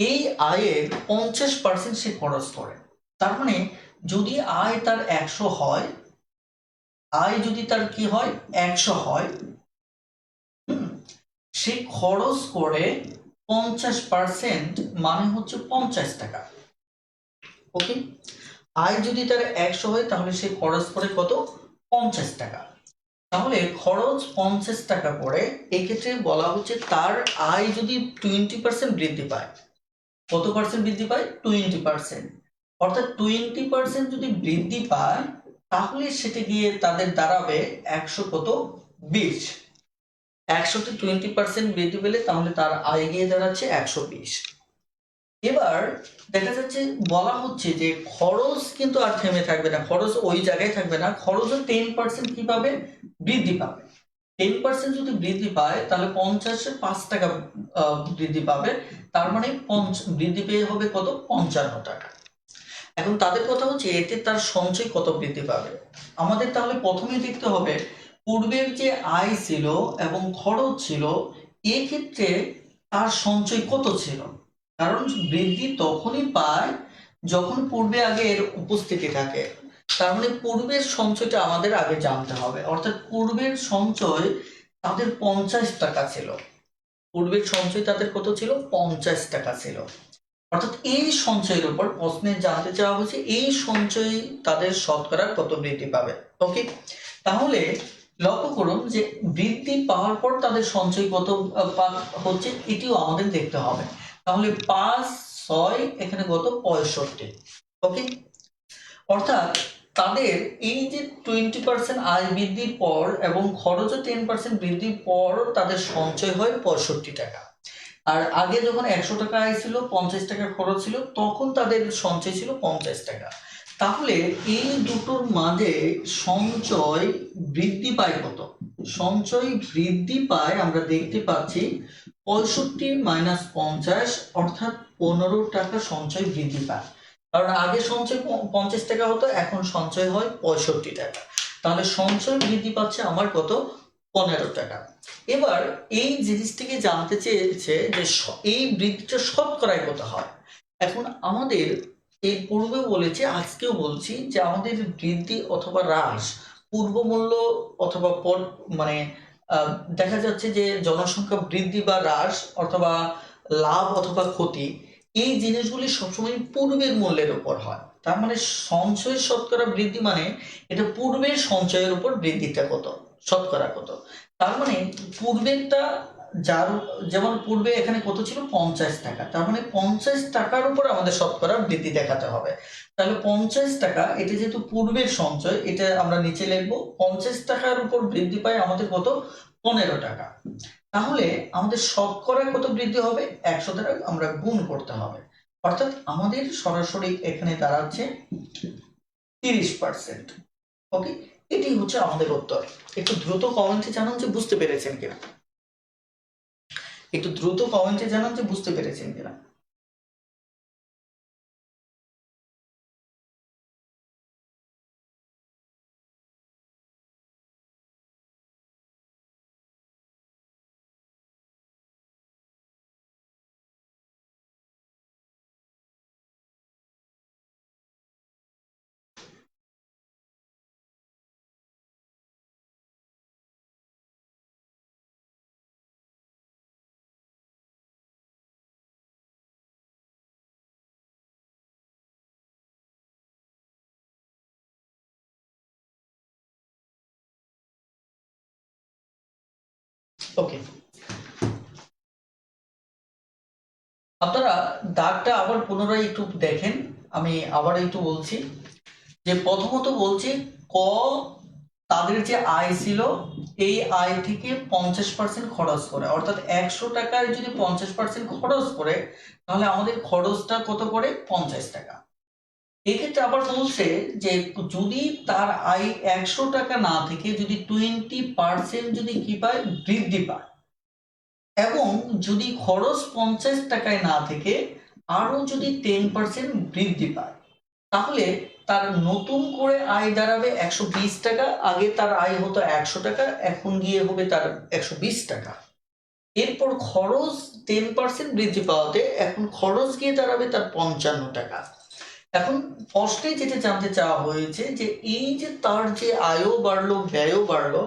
এই আয়ের 50% সে খরচ করে। তার মানে যদি আয় তার 100 হয়, আয় যদি তার কি হয় 100 হয়, সে খরচ করে 50%, মানে হচ্ছে 50 টাকা। ওকে, আয় যদি তার 100 হয় তাহলে সে খরচ করে কত? 50 টাকা। তাহলে খরচ 50 টাকা করে, এক্ষেত্রে বলা হচ্ছে তার আয় যদি 20% বৃদ্ধি পায়। কত পার্সেন্ট বৃদ্ধি পায়? 20%। অর্থাৎ 20% যদি বৃদ্ধি পায় তাহলে সেটা গিয়ে তাদের দাঁড়াবে 100 কত? 20। 100তে 20% বৃদ্ধি পেলে তাহলে তার আয় গিয়ে দাঁড়াচ্ছে 120। এবার দেখা যাচ্ছে বলা হচ্ছে যে খরচ কিন্তু আর থেমে থাকবে না, খরচ ওই জায়গায় থাকবে না, খরচও 10% কি পাবে? বৃদ্ধি পাবে। 10% যদি বৃদ্ধি পায় তাহলে 50-এ 5 টাকা বৃদ্ধি পাবে, তার মানে বৃদ্ধি পেয়ে হবে কত? 55 টাকা। এখন তাদের কথা হচ্ছে এতে তার সঞ্চয় কত বৃদ্ধি পাবে। আমাদের তাহলে প্রথমে দেখতে হবে পূর্বের যে আয় ছিল এবং খরচ ছিল, এক্ষেত্রে তার সঞ্চয় কত ছিল। কারণ বৃদ্ধি তখনই পায় যখন পূর্বে আগে এর উপস্থিতি থাকে। তার মানে পূর্বের সঞ্চয়টা আমাদের আগে জানতে হবে, অর্থাৎ পূর্বের সঞ্চয় তাদের 50 টাকা ছিল। পূর্বের সঞ্চয় তাদের কত ছিল? 50 টাকা ছিল। অর্থাৎ এই সঞ্চয়ের উপর প্রশ্নে জানতে চাওয়া হচ্ছে এই সঞ্চয় তাদের শতকরা কত বৃদ্ধি পাবে। ওকে, তাহলে লক্ষ্য করুন যে বৃদ্ধি পাওয়ার পর তাদের সঞ্চয় কত হচ্ছে এটিও আমাদের দেখতে হবে। তাহলে 5 6 এখানে কত? 65। ওকে, অর্থাৎ তাদের এই যে 20% আয় বৃদ্ধির পর এবং খরচও 10% বৃদ্ধির পর তাদের সঞ্চয় হয় 65 টাকা। আর আগে যখন 100 টাকা আয় ছিল, 50 টাকা খরচ ছিল, তখন তাদের সঞ্চয় ছিল 50 টাকা। তাহলে এই দুটোর মাঝে সঞ্চয় বৃদ্ধি পায় কত? সঞ্চয় বৃদ্ধি পায় আমরা দেখতে পাচ্ছি 65 - 50, অর্থাৎ 15 টাকা সঞ্চয় বৃদ্ধি পায়। কারণ আগে সঞ্চয় 50 টাকা হতো, এখন সঞ্চয় হয় 65 টাকা। তাহলে সঞ্চয় বৃদ্ধি পাচ্ছে আমার কত? 15 টাকা। এবার এই জিনিসটিকে জানতে চেয়েছে যে এই বৃদ্ধিটা শতকরায় কত হয়। এখন আমাদের এই পূর্বে বলেছি, আজকেও বলছি যে আমাদের বৃদ্ধি অথবা হ্রাস, পূর্ব মূল্য অথবা পর, মানে দেখা যাচ্ছে যে জনসংখ্যা বৃদ্ধি বা হ্রাস অথবা লাভ অথবা ক্ষতি, এই জিনিসগুলি সবসময় পূর্বের মূল্যের উপর হয়। তার মানে সঞ্চয়ের শতকরা বৃদ্ধি মানে এটা পূর্বের সঞ্চয়ের উপর বৃদ্ধিটা কত। শতকরা কত। তার মানে পূর্বেরটা যার, যেমন পূর্বে এখানে কত ছিল 50 টাকা, তার মানে 50 টাকার উপর আমাদের শতকরা বৃদ্ধি দেখাতে হবে। তাহলে 50 টাকা, এটা যেহেতু পূর্বের সঞ্চয়, এটা আমরা নিচে লিখবো 50 টাকার উপর বৃদ্ধি পায় আমাদের কত, 15 টাকা। তাহলে আমাদের শতকরা কত বৃদ্ধি হবে, 100 দ্বারা আমরা গুণ করতে হবে, অর্থাৎ আমাদের সরাসরি এখানে দাঁড়াচ্ছে 30%। ওকে, এটি হচ্ছে আমাদের উত্তর। একটু দ্রুত কমেন্টে জানান যে বুঝতে পেরেছেন কিনা, একটু দ্রুত কমেন্টে জানান যে বুঝতে পেরেছেন কিনা। ওকে, আপনারা দাগটা আবার পুনরায় একটু দেখেন, আমি আবার একটু বলছি যে প্রথমত বলছি ক, তাদের যে আয় ছিল এই আয় থেকে 50% খরচ করে, অর্থাৎ 100 টাকায় যদি 50% খরচ করে তাহলে আমাদের খরচটা কত করে, 50 টাকা। এক্ষেত্রে আবার বলছে যে যদি তার আয় 100 টাকা না থেকে যদি 20% যদি কি পায়, বৃদ্ধি পায়, এবং যদি খরচ 50 টাকায় না থেকে আরো যদি 10% বৃদ্ধি পায়, তাহলে তার নতুন করে আয় দাঁড়াবে 120 টাকা। আগে তার আয় হতো 100 টাকা, এখন গিয়ে হবে তার 120 টাকা। এরপর খরচ 10% বৃদ্ধি পাওয়াতে এখন খরচ গিয়ে দাঁড়াবে তার 55 টাকা। এখন ফার্স্টে যেটা জানতে চাওয়া হয়েছে যে এই যে তার যে আয়ও বাড়লো ব্যয়ও বাড়লো,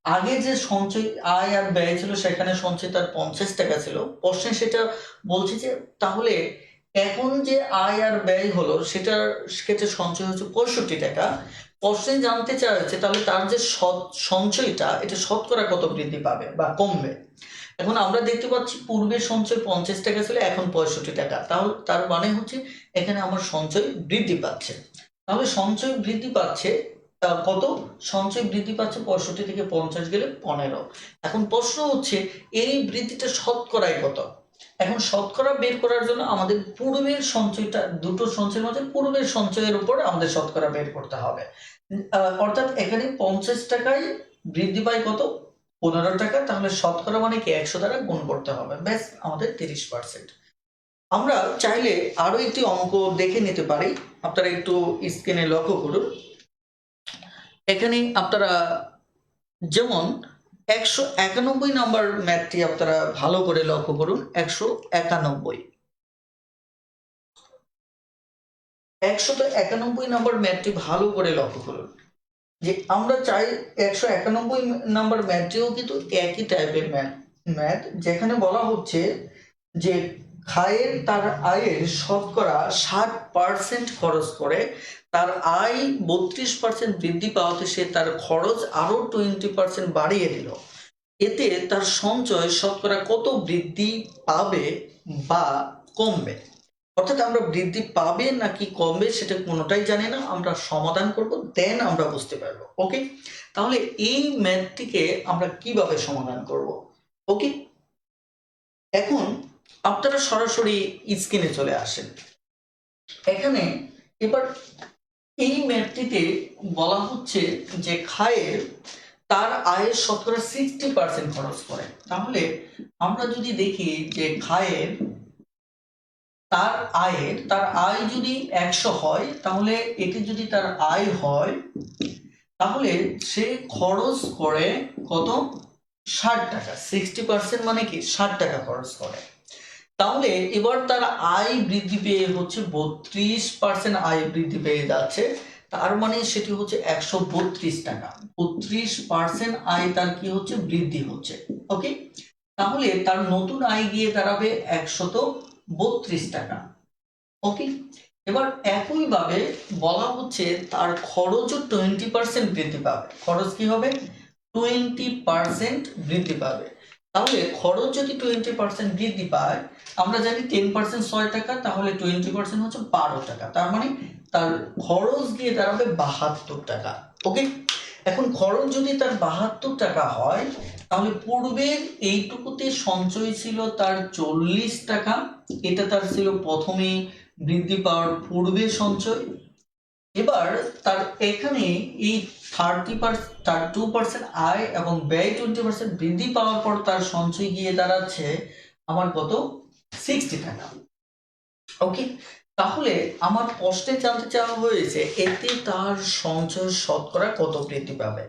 আগে যে সঞ্চয় আয় আর ব্যয় ছিল সেখানে সঞ্চয় তার 50 টাকা ছিল, প্রশ্নে সেটা বলছে যে তাহলে এখন যে আয় আর ব্যয় হলো সেটার ক্ষেত্রে সঞ্চয় হচ্ছে 65 টাকা। প্রশ্নে জানতে চাওয়া হচ্ছে তাহলে তার যে সঞ্চয়টা এটা শতকরা কত বৃদ্ধি পাবে বা কমবে। এখন আমরা দেখতে পাচ্ছি পূর্বের সঞ্চয় 50 টাকা ছিল, এখন 65 টাকা, তাহলে তার মানে হচ্ছে এখানে আমার সঞ্চয় বৃদ্ধি পাচ্ছে। তাহলে সঞ্চয় বৃদ্ধি পাচ্ছে কত, সঞ্চয় বৃদ্ধি পাচ্ছে 65 থেকে 50 গেলে 15। এখন প্রশ্ন হচ্ছে এই বৃদ্ধিটা শতকরায় কত। এখন শতকরা বের করার জন্য আমাদের পূর্বের সঞ্চয়টা, দুটো সঞ্চয়ের মধ্যে পূর্বের সঞ্চয়ের উপর আমাদের শতকরা বের করতে হবে। অর্থাৎ এখানে 50 টাকায় বৃদ্ধি পায় কত, 15 টাকা, তাহলে শতকরা মানে কি 100 দ্বারা গুণ করতে হবে, ব্যাস আমাদের 30%। আমরা চাইলে আরো একটি অঙ্ক দেখে নিতে পারি, আপনারা একটু স্ক্রিনে লক্ষ্য করুন। এখানে আপনারা যেমন 191 নাম্বার ম্যাথটি আপনারা ভালো করে লক্ষ্য করুন। 191, 191 নাম্বার ম্যাথটি ভালো করে লক্ষ্য করুন। যে আমরা চাই 191 নাম্বার ম্যাথটিও কিন্তু একই টাইপের ম্যাথ, যেখানে বলা হচ্ছে যে খায়ের তার আয়ের শতকরা 60% খরচ করে, তার আয় 32% বৃদ্ধি পাওয়াতে সে তার খরচ আরো 20% বাড়িয়ে দিল, এতে তার সঞ্চয় শতকরা কত বৃদ্ধি পাবে বা কমবে। অর্থাৎ আমরা বৃদ্ধি পাবে নাকি কমবে সেটা কোনোটাই জানি না, আমরা সমাধান করব, দেন আমরা বুঝতে পারবো। ওকে, তাহলে এই ম্যাথটিকে আমরা কিভাবে সমাধান করব। ওকে, এখন আপনারা সরাসরি স্ক্রিনে চলে আসেন। এখানে এবার এই ম্যাথটিতে বলা হচ্ছে যে খায়ের তার আয়ের শতকরা 60% খরচ করে। তাহলে আমরা যদি দেখি যে খায়ের তার আয় যদি 100 হয়, তাহলে এটি যদি তার আয় হয় তাহলে সে খরচ করে কত, 60 টাকা। 60% মানে কি 60 টাকা খরচ করে। তাহলে এবার তার আয় বৃদ্ধি পেয়ে হচ্ছে 32% আয় বৃদ্ধি পেয়ে যাচ্ছে, তার মানে সেটি হচ্ছে 132 টাকা। 32% আয় তার কি হচ্ছে, বৃদ্ধি হচ্ছে। ওকে, তাহলে তার নতুন আয় গিয়ে দাঁড়াবে 132 টাকা। ওকে, এবার একইভাবে বলা হচ্ছে তার খরচও 20% বৃদ্ধি পাবে। খরচ কি হবে, 20% বৃদ্ধি পাবে। তাহলে খরচ যদি 20% বৃদ্ধি পায়, আমরা জানি 10% 6 টাকা, তাহলে 20% হচ্ছে 12 টাকা, তার মানে তার খরচ গিয়ে দাঁড়াবে 72 টাকা। ওকে, এখন খরচ যদি তার 72 টাকা হয়, তাহলে পূর্বের এইটুকুতে সঞ্চয় ছিল তার 40 টাকা, এটা তার ছিল প্রথমে বৃদ্ধি পাওয়ার পূর্বে সঞ্চয়। এবার তার এখানে এই 32% আয় এবং ব্যয় 20% বৃদ্ধি পাওয়ার পর তার সঞ্চয় গিয়ে দাঁড়াচ্ছে আমার কত, 60 টাকা। ওকে, তাহলে আমার প্রশ্নে জানতে চাওয়া হয়েছে এতে তার সঞ্চয় শতকরা কত বৃদ্ধি পাবে।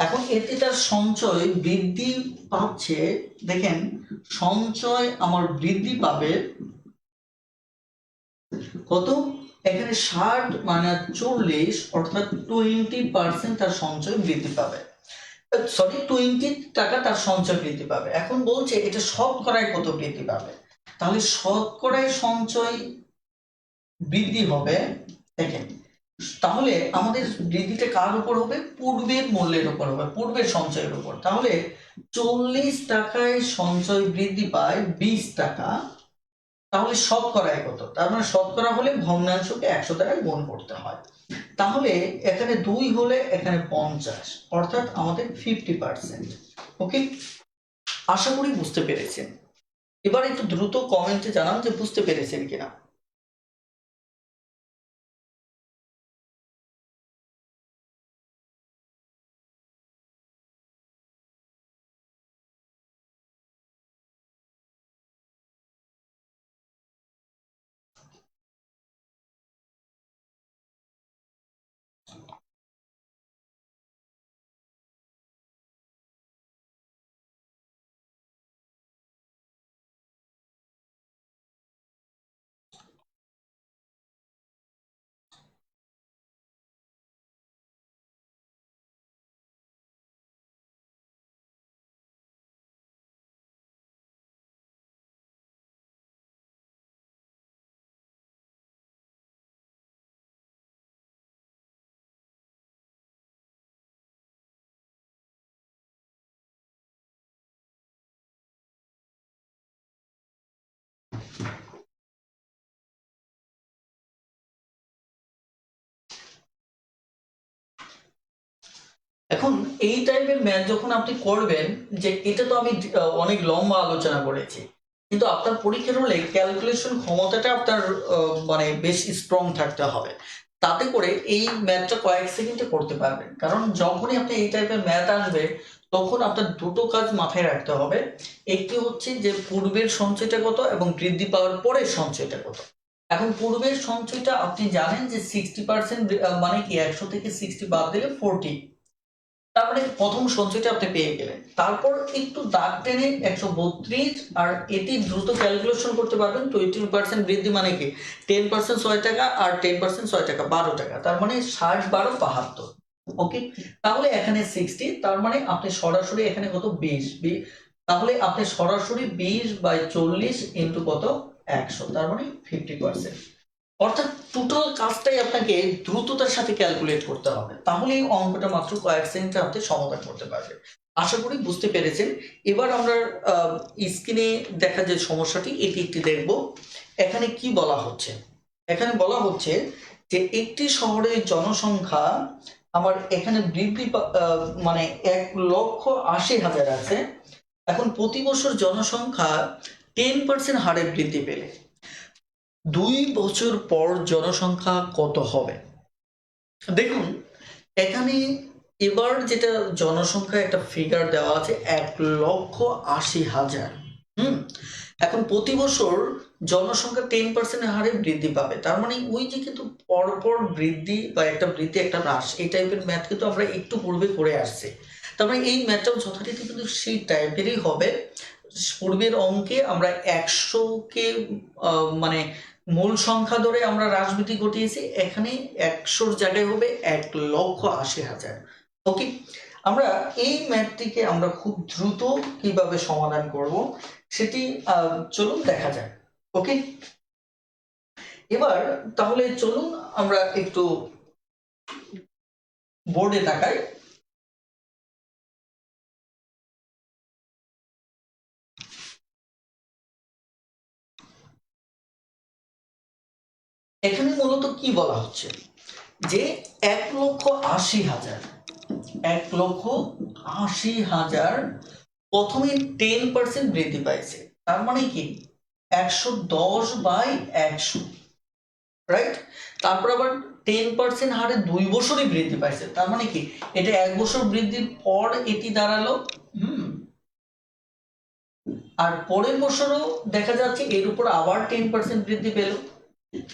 এখন এতে তার সঞ্চয় বৃদ্ধি পাচ্ছে, দেখেন সঞ্চয় আমার বৃদ্ধি পাবে কত, এখানে 60 মানে 40, অর্থাৎ 20% তার সঞ্চয় বৃদ্ধি পাবে, সরি 20 টাকা তার সঞ্চয় বৃদ্ধি পাবে। এখন বলছে এটা শতকরায় কত বৃদ্ধি পাবে, তাহলে শতকরায় সঞ্চয় বৃদ্ধি হবে, দেখেন তাহলে আমাদের বৃদ্ধিটা কার উপর হবে, পূর্বের মূল্যের উপর হবে, পূর্বের সঞ্চয়ের উপর। তাহলে 40 টাকায় সঞ্চয় বৃদ্ধি পায় 20 টাকা, তাহলে শতকরায় কত, তার মানে শতকরা হলে ভগ্নাংশকে 100 দ্বারা গুণ করতে হয়। তাহলে এখানে 2 হলে এখানে 50, অর্থাৎ আমাদের 50%। ওকে, আশা করি বুঝতে পেরেছেন। এবার একটু দ্রুত কমেন্টে জানান যে বুঝতে পেরেছেন কিনা। এখন এই টাইপের ম্যাথ যখন আপনি করবেন, যে এটা তো আমি অনেক লম্বা আলোচনা করেছি, কিন্তু আপনার পরীক্ষার হলে ক্যালকুলেশন ক্ষমতাটা আপনার মানে বেশ স্ট্রং থাকতে হবে, তাতে করে এই ম্যাথটা কয়েক সেকেন্ডে করতে পারবেন। কারণ যখনই আপনি এই টাইপের ম্যাথ আসবে, তখন আপনার দুটো কাজ মাথায় রাখতে হবে। একটি হচ্ছে যে পূর্বের সঞ্চয়টা কত এবং বৃদ্ধি পাওয়ার পরের সঞ্চয়টা কত। এখন পূর্বের সঞ্চয়টা আপনি জানেন যে 60%, মানে কি 100 থেকে 60 বাদ দিলে 40, তারপরে প্রথম সঞ্চয়টা আপনি পেয়ে গেলেন। তারপর একটু দাগ টেনে 132, আর এটি দ্রুত ক্যালকুলেশন করতে পারবেন। 20% বৃদ্ধি মানে কি 10% 6 টাকা, আর 10% 6 টাকা 12 টাকা, তার মানে 60 12 72। ওকে, তাহলে এখানে 60, তার মানে আপনি সরাসরি এখানে কত 20, তাহলে আপনি সরাসরি 20/40 ইন্টু কত 100, তার মানে 50%। অর্থাৎ টোটাল কাজটাই আপনাকে দ্রুততার সাথে ক্যালকুলেট করতে হবে, তাহলে এই অঙ্কটা মাত্র কয়েক সেকেন্ডে আপনি সমাধান করতে পারবেন। আশা করি বুঝতে পেরেছেন। এবার আমরা স্ক্রিনে দেখা যে সমস্যাটি এটি একটি দেখব। এখানে কি বলা হচ্ছে, এখানে বলা হচ্ছে যে একটি শহরের জনসংখ্যা আমার এখানে মানে 1,80,000 আছে। এখন প্রতি বছর জনসংখ্যা 10% হারে বৃদ্ধি পেলে 2 বছর পর জনসংখ্যা কত হবে। দেখুন এখানে এবার যেটা জনসংখ্যা একটা ফিগার দেওয়া আছে 1,80,000। এখন প্রতি বছর জনসংখ্যা 10% হারে বৃদ্ধি পাবে, তার মানে ওই যে কিন্তু পরপর বৃদ্ধি বা একটা বৃদ্ধি একটা হ্রাস, এই টাইপের ম্যাথ কিন্তু আমরা একটু পূর্বে করে আসছি। তার মানে এই ম্যাথটাও যথারীতি কিন্তু সেই টাইপেরই হবে। পূর্বের অঙ্কে আমরা 100কে মানে মূল সংখ্যা ধরে আমরা হ্রাস বৃদ্ধি ঘটিয়েছি, এখানে 100-র জায়গায় হবে 1,80,000। ওকে, আমরা এই ম্যাথটিকে আমরা খুব দ্রুত কিভাবে সমাধান করব সেটি চলুন দেখা যাক। ওকে, এবার তাহলে চলুন আমরা একটু বোর্ডে তাকাই। এখানে মূলত কি বলা হচ্ছে যে 1,80,000, 1,80,000 প্রথমে 10% বৃদ্ধি পাইছে, তার মানে কি 110/100, রাইট? তারপর আবার 10% হারে 2 বছরই বৃদ্ধি পাইছে, তার মানে কি এটা 1 বছর বৃদ্ধির পর এটি দাঁড়ালো, আর পরের বছরও দেখা যাচ্ছে এর উপর আবার 10% বৃদ্ধি পেল।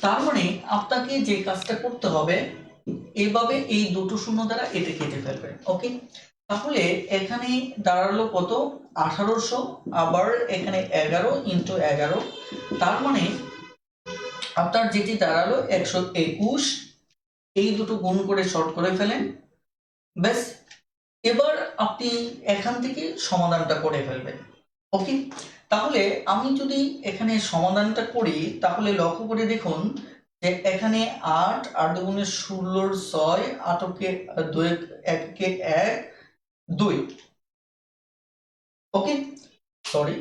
তার মানে আপনাকে যে কাজটা করতে হবে, এইভাবে এই দুটো শূন্য দ্বারা এটা কেটে ফেলবেন। ওকে, তাহলে এখানে দাঁড়ালো কত? 1800, আবার এখানে 11 ইন্টু 11, তার মানে আপনার যেটি দাঁড়ালো 121। এই দুটো গুণ করে শর্ট করে ফেলেন, ব্যাস। এবার আপনি এখান থেকে সমাধানটা করে ফেলবেন। ওকে, তাহলে আমি যদি এখানে সমাধানটা করি তাহলে লক্ষ্য করে দেখুন যে এখানে 8, 8 দুগুণে 16, 6, 8 কে 2, 1 কে 1, 2। ওকে, সরি,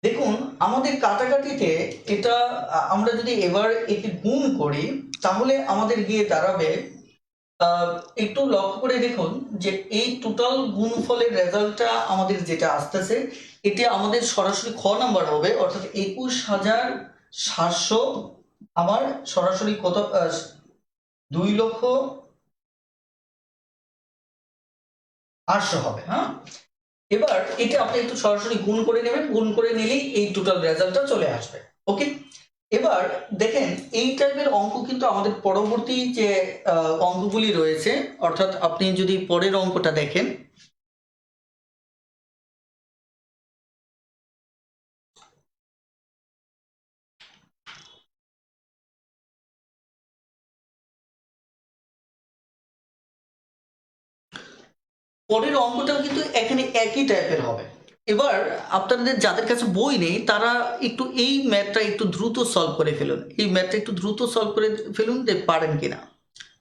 দেখুন আমাদের কাটাকাটিতে এটা আমরা যদি এবার একে গুণ করি তাহলে আমাদের গিয়ে দাঁড়াবে, একটু লক্ষ্য করে দেখুন যে এই টোটাল গুণফলের রেজাল্টটা আমাদের যেটা আসতেছে এটা আমাদের সরাসরি খ নাম্বার হবে, অর্থাৎ 21,700 আমার সরাসরি কত 2,08,000 হবে। হ্যাঁ, এবার এটা আপনি একটু সরাসরি গুণ করে নেবেন, গুণ করে নিলেই এই টোটাল রেজাল্টটা চলে আসবে। ওকে, এবার দেখেন এই টাইপের অঙ্ক কিন্তু আমাদের পরবর্তী যে অঙ্কগুলি রয়েছে, অর্থাৎ আপনি যদি পরের অঙ্কটা দেখেন, পরের অঙ্কটাও কিন্তু এখানে একই টাইপের হবে। এবার আপনাদের যাদের কাছে বই নেই তারা একটু এই ম্যাথটা একটু দ্রুত সলভ করে ফেলুন, এই ম্যাথটা একটু দ্রুত সলভ করে ফেলুন, যে পারেন কিনা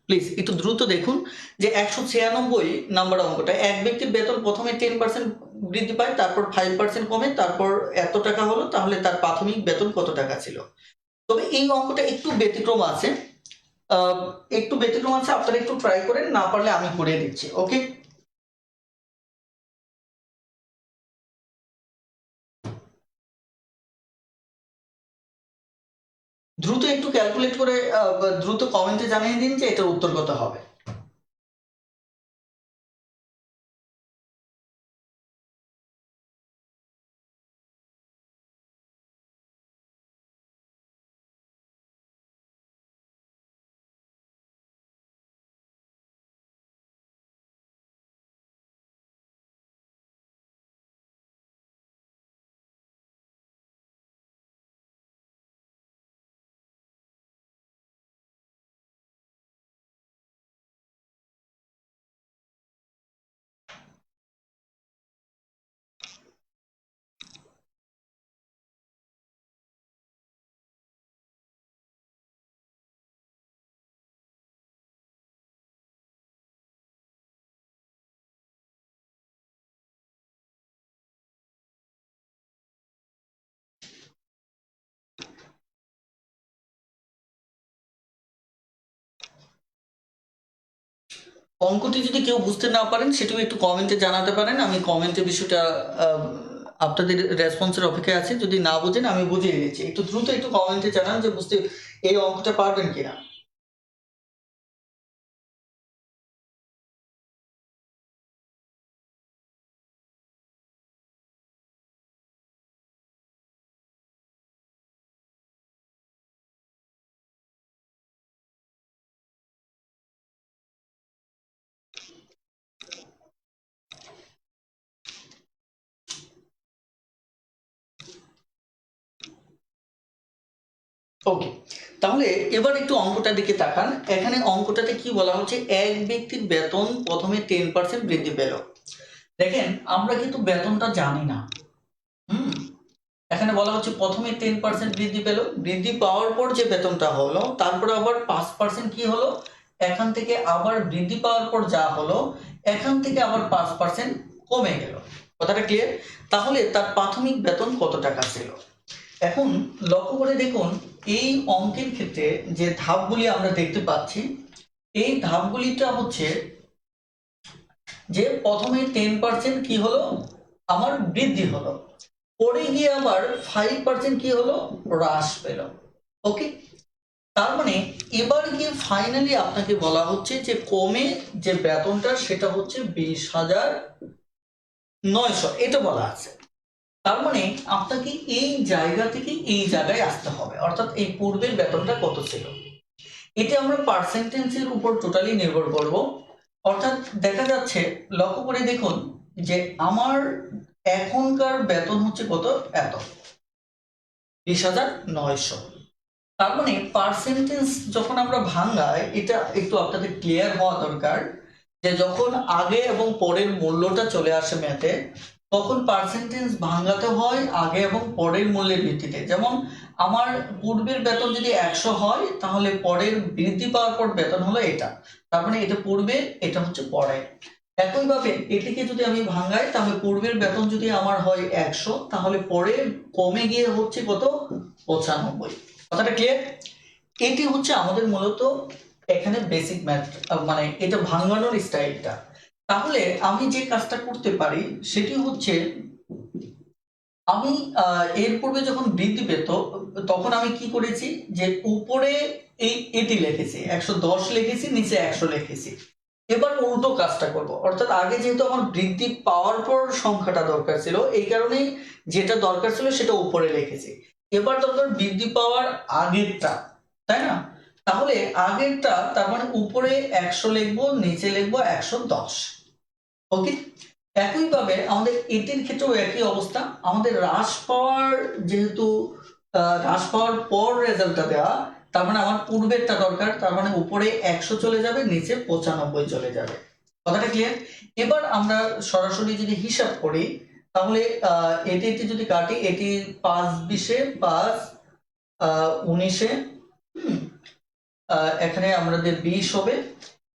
প্লিজ একটু দ্রুত দেখুন। যে 196 নাম্বার অঙ্কটা, এক ব্যক্তির বেতন প্রথমে 10% বৃদ্ধি পায়, তারপর 5% কমে, তারপর এত টাকা হলো, তাহলে তার প্রাথমিক বেতন কত টাকা ছিল? তবে এই অঙ্কটা একটু ব্যতিক্রম আছে, একটু ব্যতিক্রম আছে, আপনারা একটু ট্রাই করেন, না পারলে আমি করিয়ে দিচ্ছি। ওকে, দ্রুত একটু ক্যালকুলেট করে দ্রুত কমেন্টে জানিয়ে দিন যে এটার উত্তর কত হবে। অঙ্কটি যদি কেউ বুঝতে না পারেন সেটাও একটু কমেন্টে জানাতে পারেন, আমি কমেন্টে বিষয়টা আপনাদের রেসপন্সের অপেক্ষায় আছি। যদি না বুঝেন আমি বুঝিয়ে দিচ্ছি, একটু দ্রুত একটু কমেন্টে জানান যে বুঝতে এই অঙ্কটা পারবেন কিনা। ওকে, তাহলে এবার একটু অঙ্কটার দিকে তাকান। এখানে অঙ্কটাতে কি বলা হচ্ছে, এক ব্যক্তির বেতন প্রথমে 10% বৃদ্ধি পেল। দেখেন আমরা কিন্তু বেতনটা জানি না। এখানে বলা হচ্ছে প্রথমে 10% বৃদ্ধি পেল, বৃদ্ধি পাওয়ার পর যে বেতনটা হলো তারপরে আবার 5% কি হলো, এখান থেকে আবার বৃদ্ধি পাওয়ার পর যা হলো এখান থেকে আবার 5% কমে গেল। কথাটা ক্লিয়ার? তাহলে তার প্রাথমিক বেতন কত টাকা ছিল? এখন লক্ষ্য করে দেখুন, এই অঙ্কের ক্ষেত্রে যে ধাপগুলি আমরা দেখতে পাচ্ছি, এই ধাপগুলিটা হচ্ছে যে প্রথমে 10% কি হলো, আমার বৃদ্ধি হলো, পরে গিয়ে আবার 5% কি হলো, হ্রাস পেল। ওকে, তার মানে এবার গিয়ে ফাইনালি আপনাকে বলা হচ্ছে যে কমে যে বেতনটা সেটা হচ্ছে 20,900, এটা বলা আছে। তার মানে আপনাকে এই জায়গা থেকে এই জায়গায় আসতে হবে, অর্থাৎ এই পূর্বের বেতনটা কত ছিল। এটা আমরা পার্সেন্টেজের উপর টোটালি নির্ভর করব। অর্থাৎ দেখা যাচ্ছে, লক্ষ্য করে দেখুন যে আমার এখনকার বেতন হচ্ছে কত, এত 20,900। তার মানে পার্সেন্টেজ যখন আমরা ভাঙাই, এটা একটু আপনাদের ক্লিয়ার হওয়া দরকার যে যখন আগে এবং পরের মূল্যটা চলে আসে ম্যাথে, তখন পার্সেন্টেজ ভাঙাতে হয় আগে এবং পরের মূল্যের ভিত্তিতে। যেমন আমার পূর্বের বেতন যদি 100 হয়, তাহলে পরের বৃদ্ধি পাওয়ার পর বেতন হলো এটা, তার মানে এটা পূর্বে, এটা হচ্ছে পরে। একইভাবে এটিকে যদি আমি ভাঙাই, তাহলে পূর্বের বেতন যদি আমার হয় 100, তাহলে পরে কমে গিয়ে হচ্ছে কত, 95। কথাটা ক্লিয়ার? এটি হচ্ছে আমাদের মূলত এখানে বেসিক ম্যাথ, মানে এটা ভাঙানোর স্টাইলটা। তাহলে আমি যে কাজটা করতে পারি সেটি হচ্ছে, আমি এর পূর্বে যখন বৃদ্ধি পেত, তখন আমি কি করেছি যে উপরে এটি লিখেছি 110 লিখেছি, নিচে 100 লিখেছি। এবার উল্টো কাজটা করব, অর্থাৎ আগে যেহেতু আমার বৃদ্ধি পাওয়ার পর সংখ্যাটা দরকার ছিল, এই কারণেই যেটা দরকার ছিল সেটা উপরে লিখেছি। এবার দরকার বৃদ্ধি পাওয়ার আগেরটা, তাই না? তাহলে আগেরটা, তার মানে উপরে 100 লিখবো, নিচে লিখবো 110। ওকে, একইভাবে আমাদের এটির ক্ষেত্রেও একই অবস্থা। আমাদের হ্রাস পাওয়ার, যেহেতু হ্রাস পাওয়ার পর রেজাল্টটা দেওয়া, তার মানে আমার পূর্বেরটা দরকার, তার মানে উপরে 100 চলে যাবে, নিচে 95 চলে যাবে। কথাটা ক্লিয়ার? এবার আমরা সরাসরি যদি হিসাব করি, তাহলে এটি এটি যদি কাটি, এটি 5 20 5 19, এখানে আমাদের 20 হবে।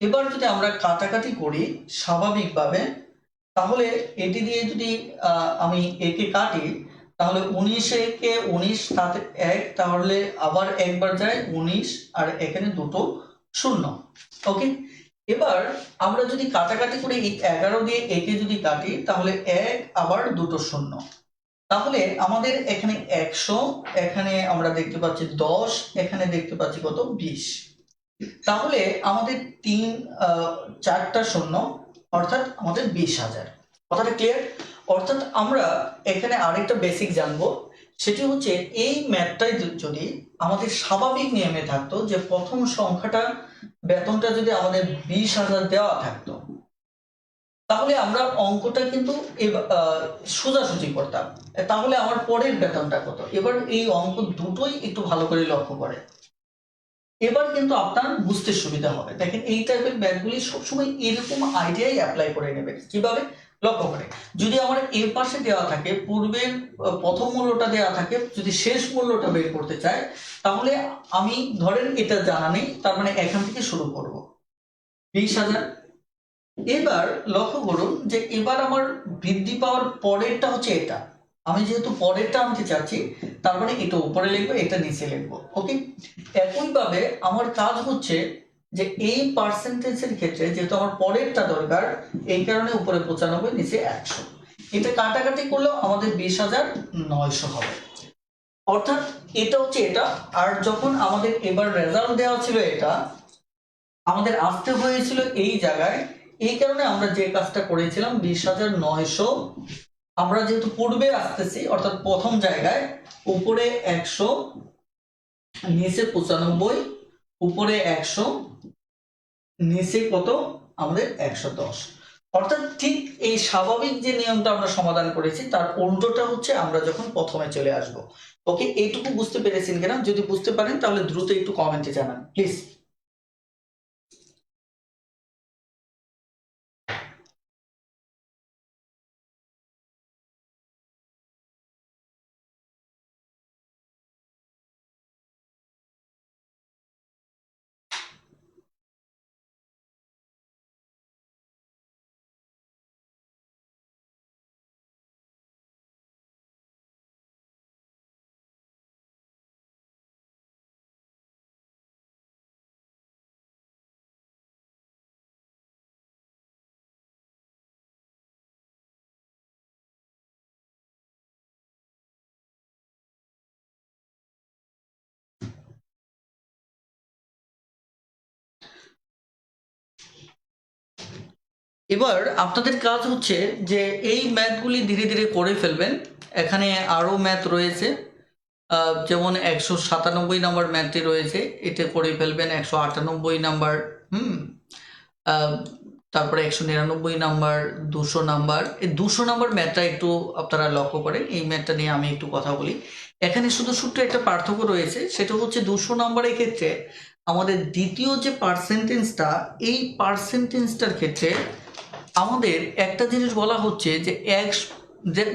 এবার যদি আমরা কাটাকাটি করি স্বাভাবিকভাবে, তাহলে এটি দিয়ে যদি আমি একে কাটি, তাহলে 19 কে 19 সাথে 1, তাহলে আবার একবার যায় 19, আর এখানে দুটো শূন্য। ওকে, এবার আমরা যদি কাটাকাটি করে এই 11 দিয়ে একে যদি কাটি, তাহলে 1 আবার দুটো শূন্য, তাহলে আমাদের এখানে 100, এখানে আমরা দেখতে পাচ্ছি 10, এখানে দেখতে পাচ্ছি কত, 20। তাহলে আমাদের 4টা শূন্য, অর্থাৎ আমাদের 20,000। কথাটা ক্লিয়ার? অর্থাৎ আমরা এখানে আরেকটা বেসিক জানবো, সেটি হচ্ছে এই ম্যাথটাই যদি আমাদের স্বাভাবিক নিয়মে থাকতো, যে প্রথম সংখ্যাটা বেতনটা যদি আমাদের 20,000 দেওয়া থাকতো, তাহলে আমরা অঙ্কটা কিন্তু সোজাসুজি করতাম। তাহলে আমার পরের বেতনটা কত। এবার এই অঙ্ক দুটোই একটু ভালো করে লক্ষ্য করে, এবার কিন্তু আপনার বুঝতে সুবিধা হবে। দেখেন, এই টাইপের ব্যাগগুলি সবসময় এরকম আইডিয়াই অ্যাপ্লাই করে নেবেন। কিভাবে? লক্ষ্য করে, যদি আমার এর পাশে দেওয়া থাকে পূর্বের প্রথম মূল্যটা দেওয়া থাকে, যদি শেষ মূল্যটা বের করতে চাই, তাহলে আমি ধরেন এটা জানা নেই, তার মানে এখান থেকে শুরু করব 20,000। এবার লক্ষ্য করুন যে এবার আমার বৃদ্ধি পাওয়ার পরেরটা হচ্ছে এটা, আমি যেহেতু পরেরটা আনতে চাচ্ছি, তার মানে এটা উপরে লিখবো, এটা নিচে লিখবো। ওকে, একইভাবে আমার কাজ হচ্ছে যে এই পার্সেন্টেজের ক্ষেত্রে যেহেতু আমার পরেরটা দরকার, এই কারণে উপরে 95, নিচে 100, এটা কাটাকাটি করলেও আমাদের 20,900 হবে। অর্থাৎ এটা হচ্ছে এটা। আর যখন আমাদের এবার রেজাল্ট দেওয়া ছিল এটা, আমাদের আসতে হয়েছিল এই জায়গায়, এই কারণে আমরা যে কাজটা করেছিলাম 20,900, আমরা যেহেতু পূর্বে আসতেছি, অর্থাৎ প্রথম জায়গায় উপরে 100, নিচে 95, উপরে 100, নিচে কত, আমাদের 110। অর্থাৎ ঠিক এই স্বাভাবিক যে নিয়মটা আমরা সমাধান করেছি, তার উল্টোটা হচ্ছে আমরা যখন প্রথমে চলে আসব। ওকে, এইটুকু বুঝতে পেরেছেন কিনা? যদি বুঝতে পারেন তাহলে দ্রুত একটু কমেন্টে জানান প্লিজ। এবার আপনাদের কাজ হচ্ছে যে এই ম্যাথগুলি ধীরে ধীরে করে ফেলবেন। এখানে আরও ম্যাথ রয়েছে, যেমন 197 নাম্বার ম্যাথটি রয়েছে, এটা করে ফেলবেন। 198 নাম্বার, হুম, আহ, তারপরে 199 নাম্বার, 200 নাম্বার। এই 200 নাম্বার ম্যাথটা একটু আপনারা লক্ষ্য করেন, এই ম্যাথটা নিয়ে আমি একটু কথা বলি। এখানে শুধু ছোট্ট একটা পার্থক্য রয়েছে, সেটা হচ্ছে 200 নাম্বারের ক্ষেত্রে আমাদের দ্বিতীয় যে পার্সেন্টেজটা, এই পার্সেন্টেজটার ক্ষেত্রে আমাদের একটা জিনিস বলা হচ্ছে যে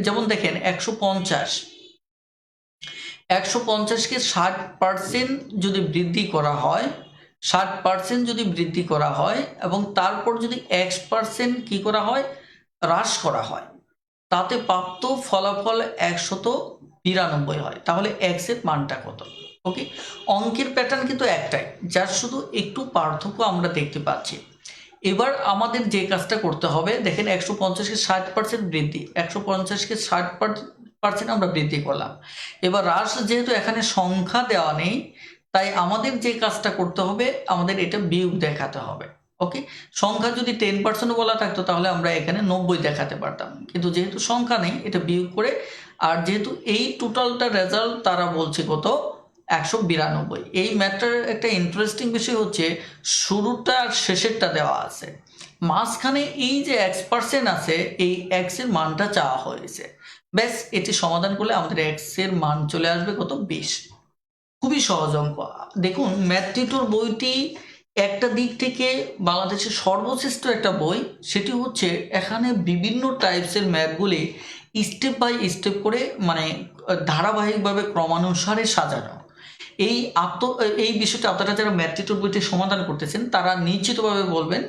যেমন দেখেন 150কে 60% যদি বৃদ্ধি করা হয়, 60% যদি বৃদ্ধি করা হয় এবং তারপর যদি X% কি করা হয়, হ্রাস করা হয়, তাতে প্রাপ্ত ফলাফল 192 হয়। তাহলে এক্স এর মানটা কত? ওকে, অঙ্কের প্যাটার্ন কিন্তু একটাই, যার শুধু একটু পার্থক্য আমরা দেখতে পাচ্ছি। এবার আমাদের যে কাজটা করতে হবে, দেখেন 150কে 60% বৃদ্ধি, 150কে 60% আমরা বৃদ্ধি করলাম। এবার হ্রাস যেহেতু এখানে সংখ্যা দেওয়া নেই, তাই আমাদের যে কাজটা করতে হবে, আমাদের এটা বিয়োগ দেখাতে হবে। ওকে, সংখ্যা যদি 10% বলা থাকতো তাহলে আমরা এখানে 90 দেখাতে পারতাম, কিন্তু যেহেতু সংখ্যা নেই, এটা বিয়োগ করে, আর যেহেতু এই টোটালটা রেজাল্ট তারা বলছে কত, 192। এই ম্যাথটার একটা ইন্টারেস্টিং বিষয় হচ্ছে শুরুটা আর শেষেরটা দেওয়া আছে, মাঝখানে এই যে X% আছে, এই X এর মানটা চাওয়া হয়েছে। ব্যাস, এটি সমাধান করলে আমাদের X এর মান চলে আসবে কত, 20। খুবই সহজ অঙ্ক। দেখুন, ম্যাথ টিউটর বইটি একটা দিক থেকে বাংলাদেশের সর্বশ্রেষ্ঠ একটা বই, সেটি হচ্ছে এখানে বিভিন্ন টাইপসের ম্যাথগুলি স্টেপ বাই স্টেপ করে, মানে ধারাবাহিকভাবে ক্রমানুসারে সাজানো। এই এই বিষয়টা আপনারা যারা ম্যাথ টিউটর বইটি সমাধান করতেছেন, তারা নিশ্চিতভাবে বলবেন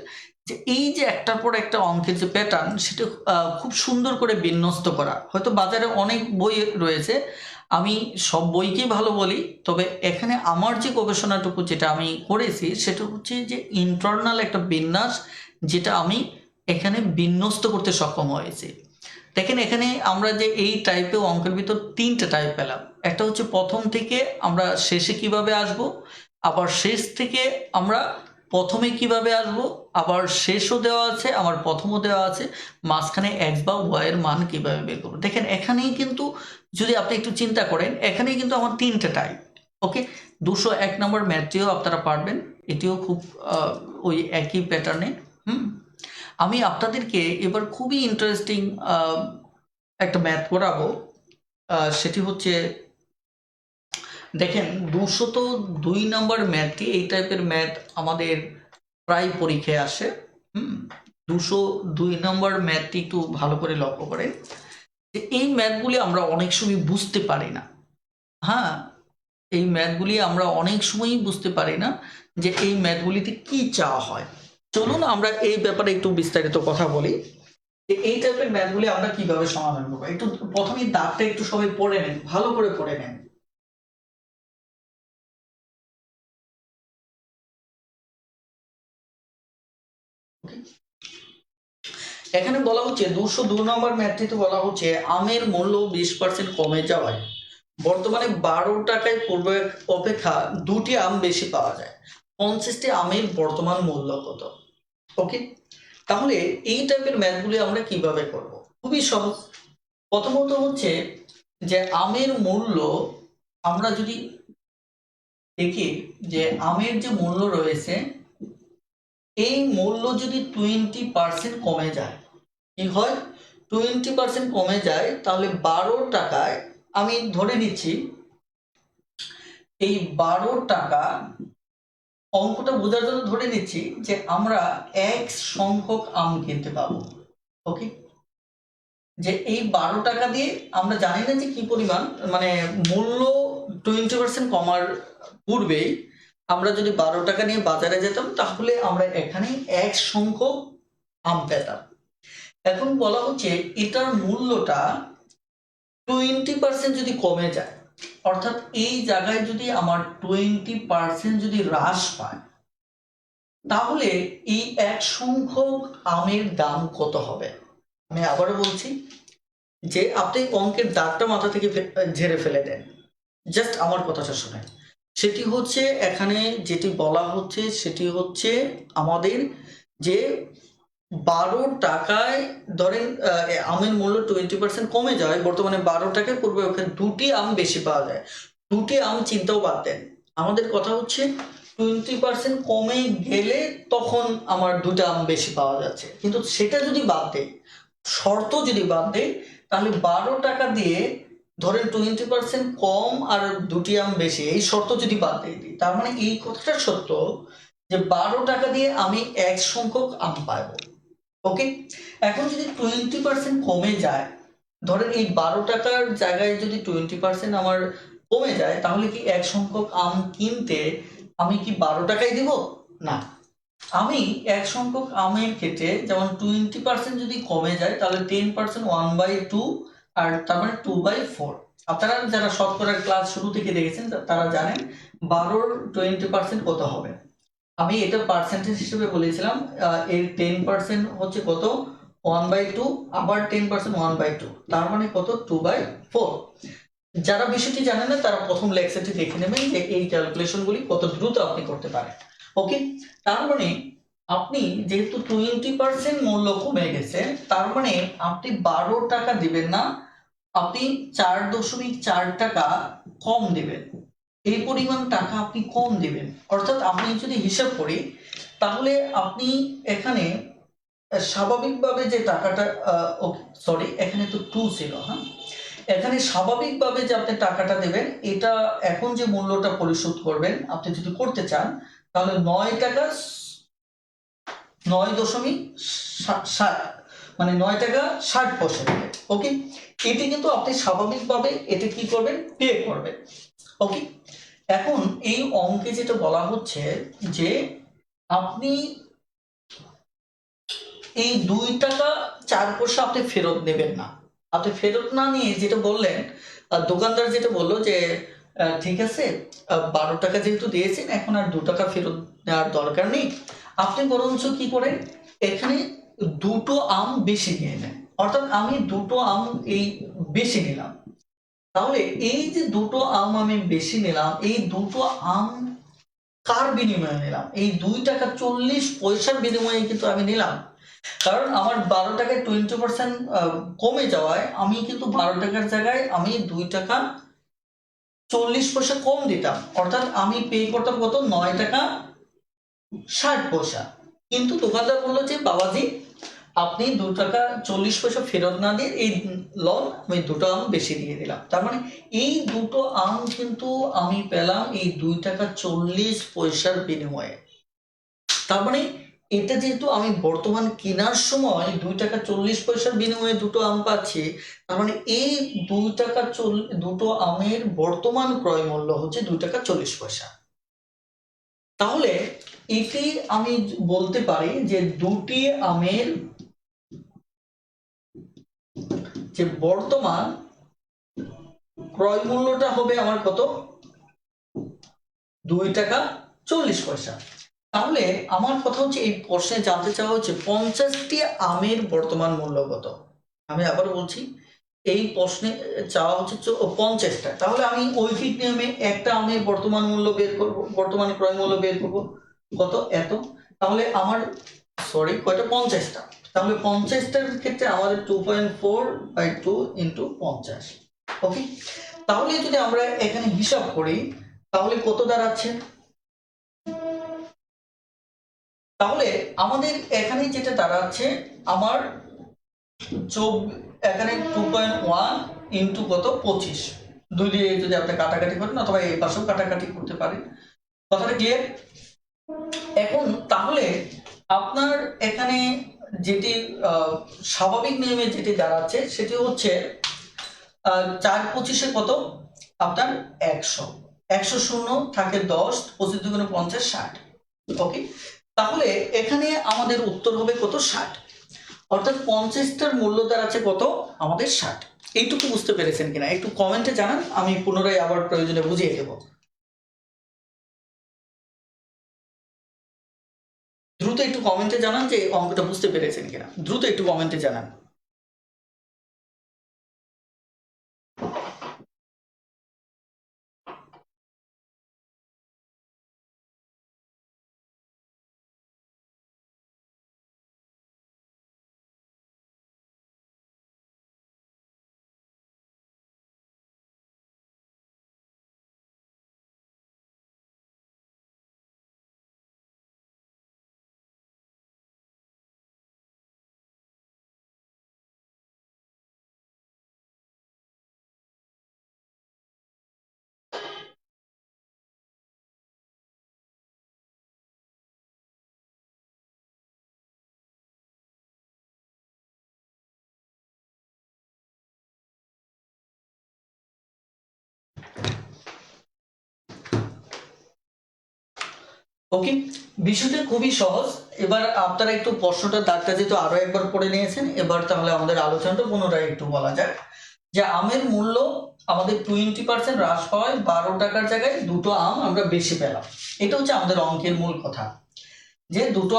যে এই যে একটার পর একটা অঙ্কের যে প্যাটার্ন, সেটা খুব সুন্দর করে বিন্যস্ত করা। হয়তো বাজারে অনেক বই রয়েছে, আমি সব বইকেই ভালো বলি, তবে এখানে আমার যে গবেষণাটুকু যেটা আমি করেছি, সেটা হচ্ছে যে ইন্টারনাল একটা বিন্যাস, যেটা আমি এখানে বিন্যস্ত করতে সক্ষম হয়েছি। দেখেন, এখানে আমরা যে এই টাইপে অঙ্কের ভিতর 3টে টাইপ পেলাম। একটা হচ্ছে প্রথম থেকে আমরা শেষে কিভাবে আসব, আবার শেষ থেকে আমরা প্রথমে কিভাবে আসব, আবার শেষও দেওয়া আছে, আমার প্রথমও দেওয়া আছে, মাঝখানে এক্স বা ওয়াই এর মান কিভাবে বের করবো। দেখেন, এখানেই কিন্তু যদি আপনি একটু চিন্তা করেন, এখানেই কিন্তু আমার 3টে টাইপ। ওকে, 201 নম্বর ম্যাথটিও আপনারা পারবেন, এটিও খুব ওই একই প্যাটার্নে। হুম, আমি আপনাদেরকে এবার খুবই ইন্টারেস্টিং একটা ম্যাথ করাবো। সেটি হচ্ছে, দেখেন, 202 নম্বর ম্যাথটি, এই টাইপের ম্যাথ আমাদের প্রায় পরীক্ষায় আসে। 202 নম্বর ম্যাথটি একটু ভালো করে লক্ষ্য করে, যে এই ম্যাথগুলি আমরা অনেক সময় বুঝতে পারি না। হ্যাঁ, এই ম্যাথগুলি আমরা অনেক সময়ই বুঝতে পারি না যে এই ম্যাথগুলিতে কি চাওয়া হয়। চলুন আমরা এই ব্যাপারে একটু বিস্তারিত কথা বলি, যে এই টাইপের ম্যাথগুলি আমরা কিভাবে সমাধান করবো। একটু প্রথমেই দাগটা একটু সবাই পড়ে নেন, ভালো করে পড়ে নেন। এখানে বলা হচ্ছে 202 নম্বর ম্যাথটিতে বলা হচ্ছে আমের মূল্য 20% কমে যাওয়ায় বর্তমানে 12 টাকায় পূর্ব অপেক্ষা 2টি আম বেশি পাওয়া যায়। 50টি আমের বর্তমান মূল্য কত? ওকে, তাহলে এই টাইপের ম্যাথগুলি আমরা কিভাবে করব? খুবই সহজ। প্রথমত হচ্ছে যে আমের মূল্য, আমরা যদি দেখি যে আমের যে মূল্য রয়েছে, এই মূল্য যদি 20% কমে যায়, কি হয়, 20% কমে যায়, তাহলে 12 টাকায়, আমি ধরে নিচ্ছি এই 12 টাকা, অঙ্কটা বোঝার জন্য ধরে নিচ্ছি যে আমরা এক সংখ্যক আম কিনতে পাবো। ওকে, যে এই 12 টাকা দিয়ে আমরা জানি না যে কি পরিমাণ, মানে মূল্য 20% কমার পূর্বেই আমরা যদি 12 টাকা নিয়ে বাজারে যেতাম, তাহলে আমরা এখানে এক সংখ্যক আম পেতাম। এখন বলা হচ্ছে এটার মূল্যটা 20% যদি কমে যায়, অর্থাৎ এই জায়গায় যদি আমার 20% যদি হ্রাস পায়, তাহলে এই এক সংখ্যক আমের দাম কত হবে। আমি আবারও বলছি, যে আপনি অঙ্কের দাগটা মাথা থেকে ঝেড়ে ফেলে দেন, জাস্ট আমার কথাটা শোনেন। সেটি হচ্ছে, এখানে যেটি বলা হচ্ছে সেটি হচ্ছে আমাদের যে 12 টাকায় ধরেন আমের মূল্য 20% কমে যায়, বর্তমানে 12 টাকায়, পূর্বে ওখানে 2টি আম বেশি পাওয়া যায়। 2টি আম চিন্তাও বাদ দেন, আমাদের কথা হচ্ছে 20% কমে গেলে তখন আমার 2টা আম বেশি পাওয়া যাচ্ছে। কিন্তু সেটা যদি বাদ দেয়, শর্ত যদি বাদ দেয়, তাহলে 12 টাকা দিয়ে ধরেন 20% কম আর 2টি আম বেশি, এই শর্ত যদি বাদ দিয়ে দিই, তার মানে এই কথাটা সত্য যে 12 টাকা দিয়ে আমি এক সংখ্যক আম পাবো। ওকে, এখন যদি 20% কমে যায়, ধরেন এই 12 টাকার জায়গায় যদি 20% আমার কমে যায়, তাহলে কি এক সংখ্যক আম কিনতে আমি কি 12 টাকায় দিব? না, আমি এক সংখ্যক আমের ক্ষেত্রে যেমন 20% যদি কমে যায়, তাহলে 10% 1/2, আর তার মানে 2/4। আপনারা যারা শতকরার ক্লাস শুরু থেকে দেখেছেন তারা জানেন 12-র 20% কত হবে। আমি এটা পার্সেন্টেজ হিসেবে বলেছিলাম, এর 10% হচ্ছে কত? 1/2, আবার 10% 1/2, তার মানে কত? 2/4। যারা বিষয়টি জানেন না তারা প্রথম লেকচারটি দেখে নেবেন যে এই ক্যালকুলেশনগুলি কত দ্রুত আপনি করতে পারেন। ওকে, তার মানে আপনি যেহেতু 20% মূল্য কমে গেছে, তার মানে আপনি 12 টাকা দিবেন না, আপনি 4.4 টাকা কম দিবেন। এই পরিমাণ টাকা আপনি কম দিবেন, অর্থাৎ আপনি যদি হিসাব করি, তাহলে আপনি এখানে স্বাভাবিকভাবে যে টাকাটা, সরি এখানে তো 2 ছিল, হ্যাঁ, এখানে স্বাভাবিকভাবে যে আপনি টাকাটা দেবেন, এটা এখন যে মূল্যটা পরিশোধ করবেন আপনি যদি করতে চান, তাহলে 9 টাকা 9.60, মানে 9 টাকা 60 পয়সা দেবেন। ওকে, এটি কিন্তু আপনি স্বাভাবিকভাবে এটা কি করবেন? পে করবেন। ওকে, এখন এই অঙ্কে যেটা বলা হচ্ছে যে আপনি এই 2 টাকা 4 পয়সা আপনি ফেরত নেবেন না। আপনি ফেরত না নিয়ে যেটা বললেন, দোকানদার যেটা বললো যে ঠিক আছে, 12 টাকা যেহেতু দিয়েছেন, এখন আর 2 টাকা ফেরত নেওয়ার দরকার নেই, আপনি বরঞ্চ কি করেন, এখানে 2টো আম বেশি নিয়ে নেন। অর্থাৎ আমি 2টো আম এই বেশি নিলাম, তাহলে এই যে 2টো আম আমি বেশি নিলাম, এই 2টো আম কার বিনিময়ে নিলাম? এই 2 টাকা 40 পয়সার বিনিময়ে কিন্তু আমি নিলাম। কারণ আমার 12 টাকায় 20% কমে যাওয়ায় আমি কিন্তু 12 টাকার জায়গায় আমি 2 টাকা 40 পয়সা কম দিতাম, অর্থাৎ আমি পে করতাম কত? 9 টাকা 60 পয়সা। কিন্তু দোকানদার বললো যে বাবাজি, আপনি 2 টাকা 40 পয়সা ফেরত না দিয়ে এই লন, আমি 2টো আম বেশি দিয়ে দিলাম। তার মানে এই 2টো আম কিন্তু আমি পেলাম এই 2 টাকা 40 পয়সার বিনিময়ে। তার মানে এটা যেহেতু আমি বর্তমান কেনার সময় 2 টাকা 40 পয়সার বিনিময়ে 2টো আম পাচ্ছি, তার মানে এই 2 আমের বর্তমান ক্রয় মূল্য হচ্ছে 2 টাকা 40 পয়সা। তাহলে এটি আমি বলতে পারি যে দুটি আমের যে বর্তমান ক্রয় মূল্যটা হবে আমার কত? 2 টাকা 40 পয়সা। তাহলে আমার কথা হচ্ছে, এই প্রশ্নে জানতে চাওয়া হচ্ছে 50টি আমের বর্তমান মূল্য কত। আমি আবার বলছি, এই প্রশ্নে চাওয়া হচ্ছে 50টা। তাহলে আমি ঐকিক নিয়মে একটা আমের বর্তমান মূল্য বের করব, বর্তমান ক্রয় মূল্য বের করব কত? এত। তাহলে আমার সরি কয়টা? 50টা। তাহলে 50টার ক্ষেত্রে আমাদের 2.4/2 ইন্টু 50। ওকে, তাহলে যদি আমরা এখানে হিসাব করি, তাহলে কত দাঁড়াচ্ছে? তাহলে আমাদের এখানে যেটা দাঁড়াচ্ছে, আমার এখানে 2.1 ইন্টু কত? 25। দুই দিয়ে যদি আপনি কাটাকাটি করেন, অথবা এই পাশেও কাটাকাটি করতে পারেন। কথাটা ক্লিয়ার? এখন তাহলে আপনার এখানে যেটি স্বাভাবিক নিয়মে যেটি দাঁড়াচ্ছে, সেটি হচ্ছে 4 25 কত? আপনার 100। 100 শূন্য থাকে 10, 25×2 = 50, 60। ওকে, তাহলে এখানে আমাদের উত্তর হবে কত? 60। অর্থাৎ 50টার মূল্য দাঁড়াচ্ছে কত? আমাদের 60। এইটুকু বুঝতে পেরেছেন কিনা একটু কমেন্টে জানান, আমি পুনরায় আবার প্রয়োজনে বুঝিয়ে দেব। দ্রুত একটু কমেন্টে জানান যে অঙ্কটা বুঝতে পেরেছেন কিনা, দ্রুত একটু কমেন্টে জানান। ওকে, বিষয়টা খুবই সহজ। এবার আপনারা একটু প্রশ্নটার দাগটা যেহেতু আরো একবার পড়ে নিয়েছেন, এবার তাহলে আমাদের আলোচনাটা পুনরায় একটু বলা যাক যে আমের মূল্য আমাদের 20% হ্রাস পাওয়ায় 12 টাকার জায়গায় দুটো আম আমরা বেশি পেলাম। এটা হচ্ছে আমাদের অঙ্কের মূল কথা, যে দুটো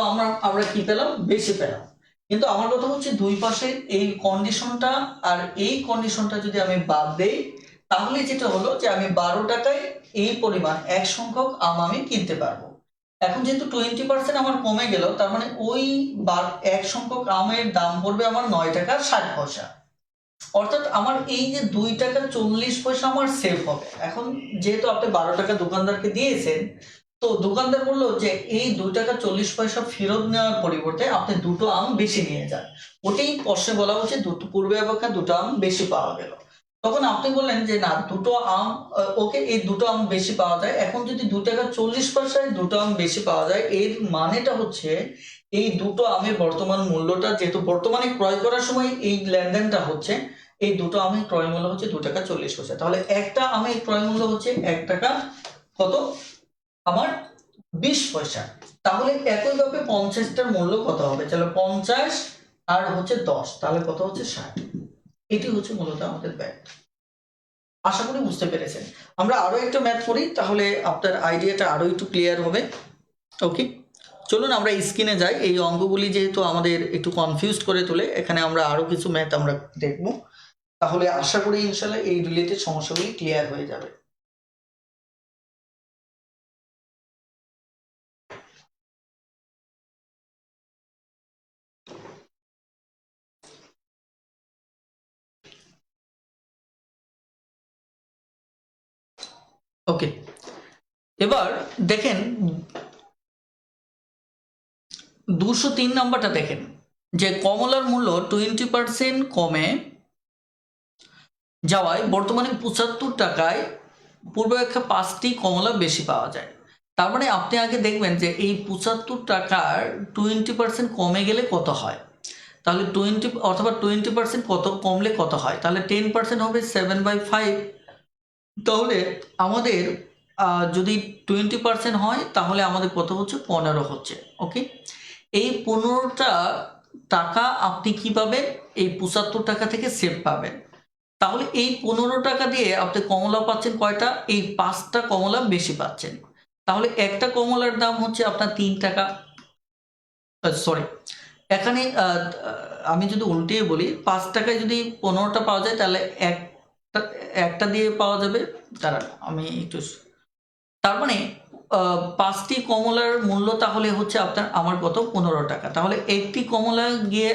আমরা কি পেলাম, বেশি পেলাম। কিন্তু আমার কথা হচ্ছে দুই পাশে এই কন্ডিশনটা আর এই কন্ডিশনটা যদি আমি বাদ দেই, তাহলে যেটা হলো যে আমি 12 টাকায় এই পরিমাণ এক সংখ্যক আম আমি কিনতে পারবো। এখন যেহেতু 20% আমার কমে গেল, তার মানে ওই এক সংখ্যক আমের দাম পড়বে আমার 9 টাকা 60 পয়সা। অর্থাৎ আমার এই যে 2 টাকা 40 পয়সা আমার সেভ হবে। এখন যেহেতু আপনি 12 টাকা দোকানদারকে দিয়েছেন, তো দোকানদার বললো যে এই 2 টাকা 40 পয়সা ফেরত নেওয়ার পরিবর্তে আপনি দুটো আম বেশি নিয়ে যান। ওটাই প্রশ্নে বলা হচ্ছে দুটো পূর্বে অপেক্ষা দুটো আম বেশি পাওয়া গেল। তখন আপনি বললেন যে না, দুটো আম ওকে, এই দুটো আম বেশি পাওয়া যায়। এখন যদি 2 টাকা 40 পয়সায় দুটো আম বেশি পাওয়া যায়, এর মানেটা হচ্ছে এই দুটো আমের বর্তমান মূল্যটা, যেহেতু বর্তমানে ক্রয় করার সময় এই লেনদেনটা হচ্ছে, এই দুটো আমের ক্রয় মূল্য হচ্ছে 2 টাকা 40 পয়সা। তাহলে একটা আমের ক্রয় মূল্য হচ্ছে 1 টাকা কত আমার 20 পয়সা। তাহলে একইভাবে 50টার মূল্য কত হবে? তাহলে 50 আর হচ্ছে 10, তাহলে কত হচ্ছে 60। এটি হচ্ছে মূলত আমাদের ব্যয়। আশা করি বুঝতে পেরেছেন। আমরা আরো একটা ম্যাথ করি, তাহলে আপনার আইডিয়াটা আরো একটু ক্লিয়ার হবে। ওকে, চলুন আমরা স্ক্রিনে যাই। এই অঙ্কগুলি যেহেতু আমাদের একটু কনফিউজড করে তোলে, এখানে আমরা আরো কিছু ম্যাথ আমরা দেখব, তাহলে আশা করি ইনশাল্লাহ এই রিলেটেড সমস্যাগুলি ক্লিয়ার হয়ে যাবে। ওকে, এবার দেখেন 203 নাম্বারটা দেখেন, যে কমলার মূল্য 20% কমে যাওয়ায় বর্তমানে 75 টাকায় পূর্বাপেক্ষা 5টি কমলা বেশি পাওয়া যায়। তার মানে আপনি আগে দেখবেন যে এই 75 টাকার 20% কমে গেলে কত হয়। তাহলে 20 অথবা 20% কত কমলে কত হয়, তাহলে 10% হবে 7/5। তাহলে আমাদের যদি 20% হয়, তাহলে আমাদের কত হচ্ছে, 15 হচ্ছে। ওকে, এই 15টা টাকা আপনি কি পাবেন, এই 75 টাকা থেকে সেভ পাবেন। তাহলে এই 15 টাকা দিয়ে আপনি কমলা পাচ্ছেন কয়টা, এই 5টা কমলা বেশি পাচ্ছেন। তাহলে একটা কমলার দাম হচ্ছে আপনার 3 টাকা, সরি, এখানে আমি যদি উল্টিয়ে বলি, 5 টাকায় যদি 15টা পাওয়া যায়, তাহলে একটা একটা দিয়ে পাওয়া যাবে। দাঁড়ান আমি একটু, তার মানে 5টি কমলার মূল্য তাহলে হচ্ছে আপনার আমার কত, 15 টাকা। তাহলে একটি কমলা গিয়ে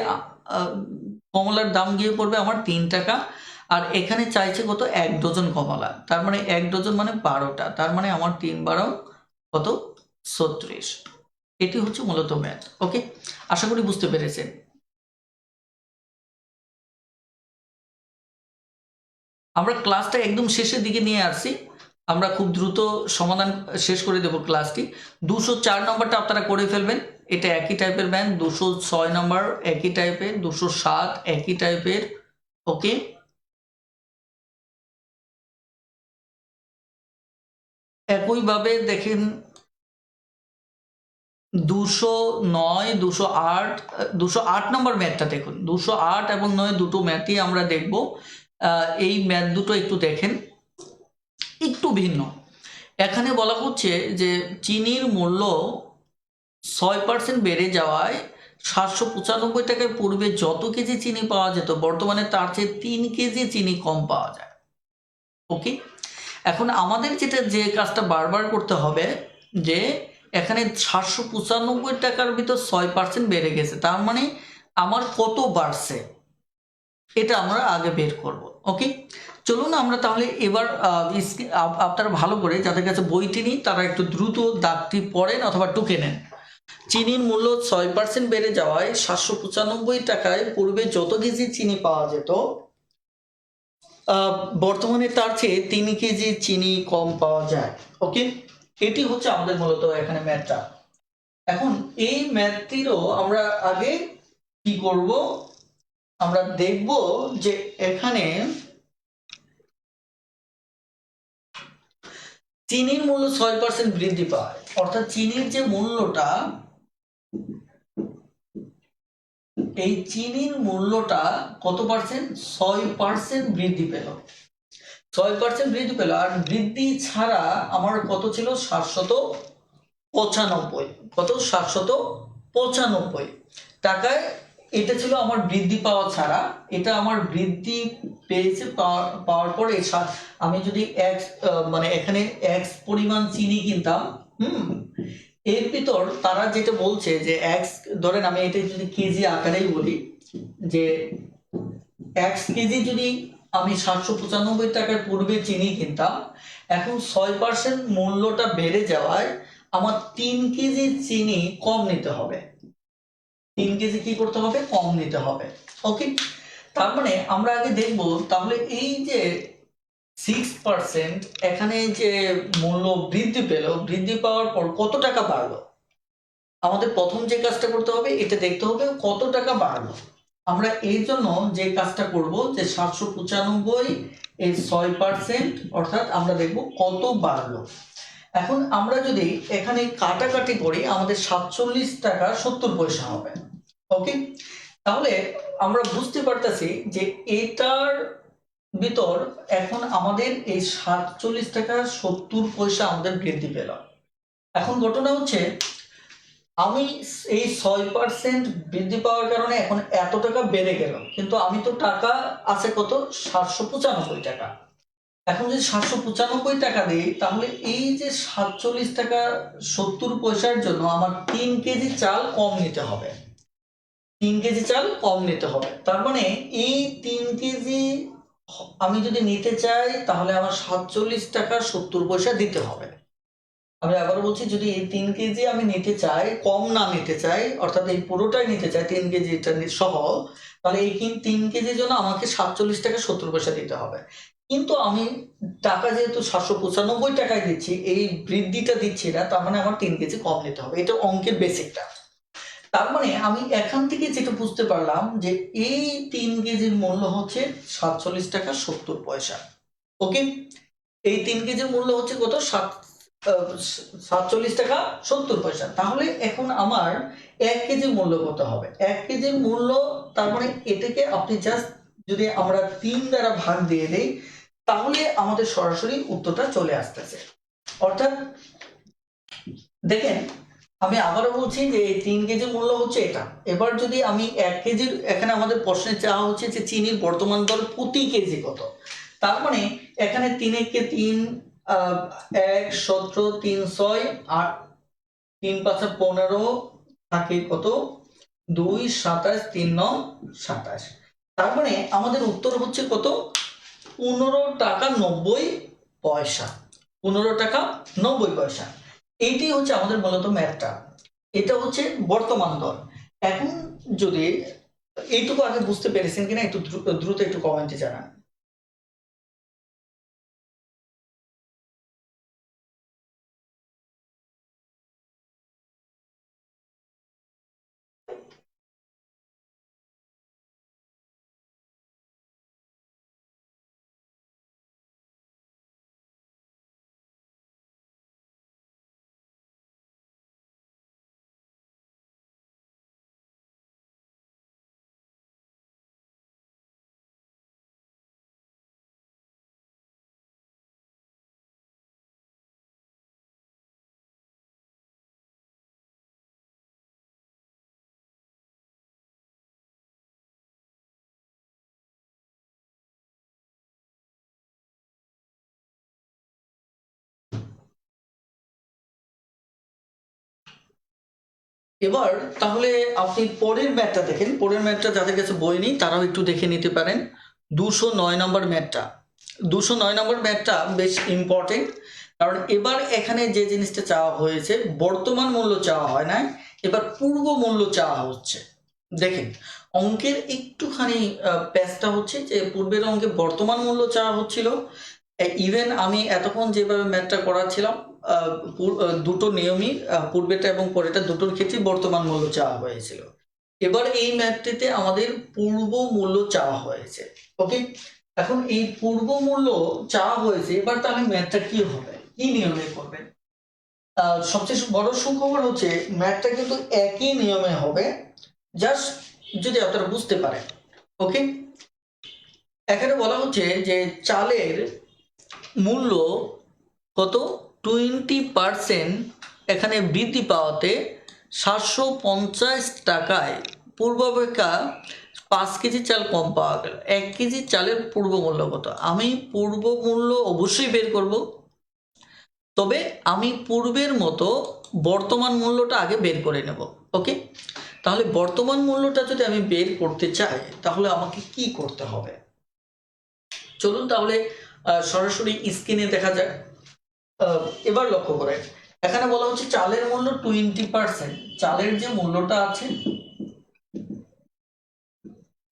কমলার দাম গিয়ে পড়বে আমার 3 টাকা। আর এখানে চাইছে কত, 1 ডজন কমলা। তার মানে 1 ডজন মানে 12টা, তার মানে আমার 3 12 কত, 36। এটি হচ্ছে মূলত ম্যাথ। ওকে, আশা করি বুঝতে পেরেছেন। আমরা ক্লাসটা একদম শেষের দিকে নিয়ে আসছি, আমরা খুব দ্রুত সমাধান শেষ করে দেব ক্লাসটি। 204 নম্বরটা আপনারা করে ফেলবেন, এটা একই টাইপের ম্যাথ। 206 নম্বর একই টাইপের, 207 একই টাইপের। ওকে, একইভাবে দেখেন 209 208, 208 নম্বর ম্যাথটা দেখুন। 208 এবং 9 দুটো ম্যাথই আমরা দেখব। এই ম্যাথ দুটো একটু দেখেন, একটু ভিন্ন। এখানে বলা হচ্ছে যে চিনির মূল্য 6% বেড়ে যাওয়ায় 795 টাকায় পূর্বে যত কেজি চিনি পাওয়া যেত, বর্তমানে তার চেয়ে 3 কেজি চিনি কম পাওয়া যায়। ওকে, এখন আমাদের যে কাজটা বারবার করতে হবে, যে এখানে 795 টাকার ভিতর 6% বেড়ে গেছে, তার মানে আমার কত বাড়ছে, এটা আমরা আগে বের করব। ওকে, চলুন আমরা তাহলে এবার আপনারা ভালো করে, যাদের কাছে বইটি নেই তারা একটু দ্রুত দাগটি পড়েন অথবা টুকে নেন। চিনির মূল্য 6% বেড়ে যাওয়ায় 795 টাকায় পূর্বে যত কেজি চিনি পাওয়া যেত, বর্তমানে তার চেয়ে 3 কেজি চিনি কম পাওয়া যায়। ওকে, এটি হচ্ছে আমাদের মূলত এখানে ম্যাথটা। এখন এই ম্যাথটিরও আমরা আগে কি করব, আমরা দেখব যে এখানে চিনির মূল্য 6% বৃদ্ধি পায়, অর্থাৎ চিনির যে মূল্যটা, এই চিনির মূল্যটা কত পার্সেন্ট? 6% বৃদ্ধি পেল। 6% বৃদ্ধি পেল। আর বৃদ্ধি ছাড়া আমার কত ছিল? 795। কত? 795 টাকায় এটা ছিল আমার বৃদ্ধি পাওয়া ছাড়া। এটা আমার বৃদ্ধি পেয়েছে পাওয়ার পরে আমি যদি এক মানে এখানে এক্স পরিমাণ চিনি কিনতাম, এর ভিতর তারা যেটা বলছে যে এক্স, ধরেন আমি এটা যদি কেজি আকারেই বলি, যে এক্স কেজি যদি আমি 795 টাকার পূর্বে চিনি কিনতাম, এখন 6% মূল্যটা বেড়ে যাওয়ায় আমার 3 কেজি চিনি কম নিতে হবে। 3 কেজি কি করতে হবে? কম নিতে হবে। ওকে, তার মানে আমরা আগে দেখব তাহলে এই যে 6% এখানে যে মূল্য বৃদ্ধি পেল, বৃদ্ধি পাওয়ার পর কত টাকা বাড়লো। আমাদের প্রথম যে কাজটা করতে হবে, এটা দেখতে হবে কত টাকা বাড়লো। আমরা এই জন্য যে কাজটা করব, যে 795 এই 6%, অর্থাৎ আমরা দেখব কত বাড়লো। এখন আমরা যদি এখানে কাটাকাটি করি, আমাদের 47 টাকা 70 পয়সা হবে। ওকে, তাহলে আমরা বুঝতে পারতেছি যে এটার ভিতর এখন আমাদের এই 47 টাকা 70 পয়সা আমাদের বৃদ্ধি পেল। এখন ঘটনা হচ্ছে, আমি এই 6% বৃদ্ধি পাওয়ার কারণে এখন এত টাকা বেড়ে গেল, কিন্তু আমি তো টাকা আছে কত? 795 টাকা। এখন যদি 795 টাকা দিই, তাহলে এই যে 47 টাকা 70 পয়সার জন্য আমার 3 কেজি চাল কম নিতে হবে। 3 কেজি চাল কম নিতে হবে। তার মানে এই 3 কেজি আমি যদি নিতে চাই, তাহলে আমার 47 টাকা 70 পয়সা দিতে হবে। আমি আবার বলছি, যদি এই 3 কেজি আমি নিতে চাই, কম না নিতে চাই, অর্থাৎ এই পুরোটাই নিতে চাই 3 কেজি সহ, তাহলে এই 3 কেজির জন্য আমাকে 47 টাকা 70 পয়সা দিতে হবে। কিন্তু আমি টাকা যেহেতু 795 টাকায় দিচ্ছি, এই বৃদ্ধিটা দিচ্ছি না, তার মানে আমার 3 কেজি কম নিতে হবে। এটা অঙ্কের বেসিকটা। তার মানে আমি এখান থেকে যেটা বুঝতে পারলাম, যে এই 3 কেজির মূল্য হচ্ছে 47 টাকা 70 পয়সা। ওকে, এই 3 কেজির মূল্য হচ্ছে কত? 47 টাকা 70 পয়সা। তাহলে এখন আমার 1 কেজির মূল্য কত হবে? 1 কেজির মূল্য, তার মানে এটাকে আপনি জাস্ট যদি আমরা 3 দ্বারা ভাগ দিয়ে দেই, তাহলে আমাদের সরাসরি উত্তরটা চলে আসতেছে। অর্থাৎ দেখেন, আমি আবারও বলছি যে 3 কেজির মূল্য হচ্ছে এটা। এবার যদি আমি 1 কেজির, এখানে আমাদের প্রশ্নে চাওয়া হচ্ছে যে চিনির বর্তমান দর প্রতি কেজি কত। তার মানে এখানে 3 কে 3, 1 17, 3 6, 8, 3 5 15 থাকে কত? 2 27, 3 9 27। তার মানে আমাদের উত্তর হচ্ছে কত? 15 টাকা 90 পয়সা। 15 টাকা 90 পয়সা। এইটি হচ্ছে আমাদের মূলত ম্যাথটা। এটা হচ্ছে বর্তমান দর। এখন যদি এইটুকু আগে বুঝতে পেরেছেন কিনা, একটু দ্রুত একটু কমেন্টে জানান। এবার তাহলে আপনি পরের ম্যাথটা দেখেন। পরের ম্যাথটা যাদের কাছে বই নেই তারাও একটু দেখে নিতে পারেন। 209 নম্বর ম্যাথটা। 209 নম্বর ম্যাথটা বেশ ইম্পর্টেন্ট, কারণ এবার এখানে যে জিনিসটা চাওয়া হয়েছে, বর্তমান মূল্য চাওয়া হয় না, এবার পূর্ব মূল্য চাওয়া হচ্ছে। দেখেন, অঙ্কের একটুখানি প্যাচটা হচ্ছে যে পূর্বের অঙ্কে বর্তমান মূল্য চাওয়া হচ্ছিল। ইভেন আমি এতক্ষণ যেভাবে ম্যাথটা করাচ্ছিলাম, দুটো নিয়মই, পূর্বেটা এবং পরেটা দুটোর ক্ষেত্রে বর্তমান মূল্য চাওয়া হয়েছিল। এবার এই ম্যাথটিতে আমাদের পূর্ব মূল্য চাওয়া হয়েছে। ওকে, এখন এই পূর্ব মূল্য চাওয়া হয়েছে, এবার তাহলে ম্যাথটা কি হবে? কি নিয়মে করবেন। সবচেয়ে বড় সুখবর হচ্ছে ম্যাথটা কিন্তু একই নিয়মে হবে, জাস্ট যদি আপনারা বুঝতে পারেন। ওকে, এখানে বলা হচ্ছে যে চালের মূল্য কত 20% এখানে বৃদ্ধি পাওয়াতে 750 টাকায় পূর্বাপেক্ষা 5 কেজি চাল কম পাওয়া গেল। 1 কেজি চালের পূর্ব মূল্য কত? আমি পূর্ব মূল্য অবশ্যই বের করব, তবে আমি পূর্বের মতো বর্তমান মূল্যটা আগে বের করে নেব। ওকে, তাহলে বর্তমান মূল্যটা যদি আমি বের করতে চাই তাহলে আমাকে কি করতে হবে? চলুন তাহলে সরাসরি স্ক্রিনে দেখা যাক। এবার লক্ষ্য করেন, এখানে বলা হচ্ছে চালের মূল্য 20%। চালের যে মূল্যটা আছে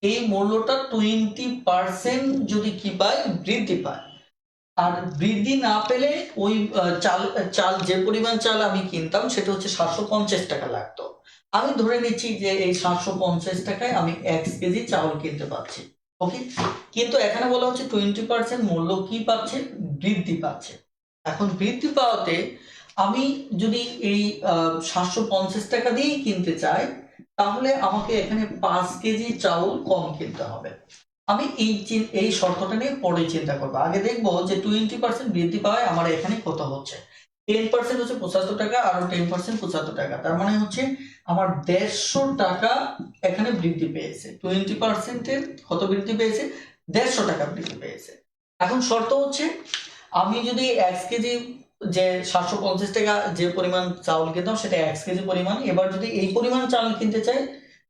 এই মূল্যটা 20% যদি কি পায়, বৃদ্ধি পায়। আর বৃদ্ধি না পেলে ওই চাল চাল যে পরিমাণ চাল আমি কিনতাম সেটা হচ্ছে 750 টাকা লাগতো। আমি ধরে নিচ্ছি যে এই 750 টাকায় আমি 1 কেজি চাউল কিনতে পারছি। ওকে, কিন্তু এখানে বলা হচ্ছে 20% মূল্য কি পাচ্ছে, বৃদ্ধি পাচ্ছে। এখন বৃদ্ধি পাওয়াতে আমি যদি এই 750 টাকা দিয়েই কিনতে চাই তাহলে আমাকে এখানে 5 কেজি চাউল কম কিনতে হবে। আমি এই শর্তটা নিয়ে পরে চিন্তা করবো। আগে দেখবো যে 20% বৃদ্ধি পাওয়ায় আমার এখানে কত হচ্ছে। 10% হচ্ছে 75 টাকা, আরো 10% 75 টাকা, তার মানে হচ্ছে আমার 150 টাকা এখানে বৃদ্ধি পেয়েছে। 20%-এর কত বৃদ্ধি পেয়েছে? 150 টাকা বৃদ্ধি পেয়েছে। এখন শর্ত হচ্ছে আমি যদি 1 কেজি যে 750 টাকা যে পরিমাণ চাউল কিনতাম সেটা 1 কেজি পরিমাণ, এবার যদি এই পরিমাণ চাউল কিনতে চাই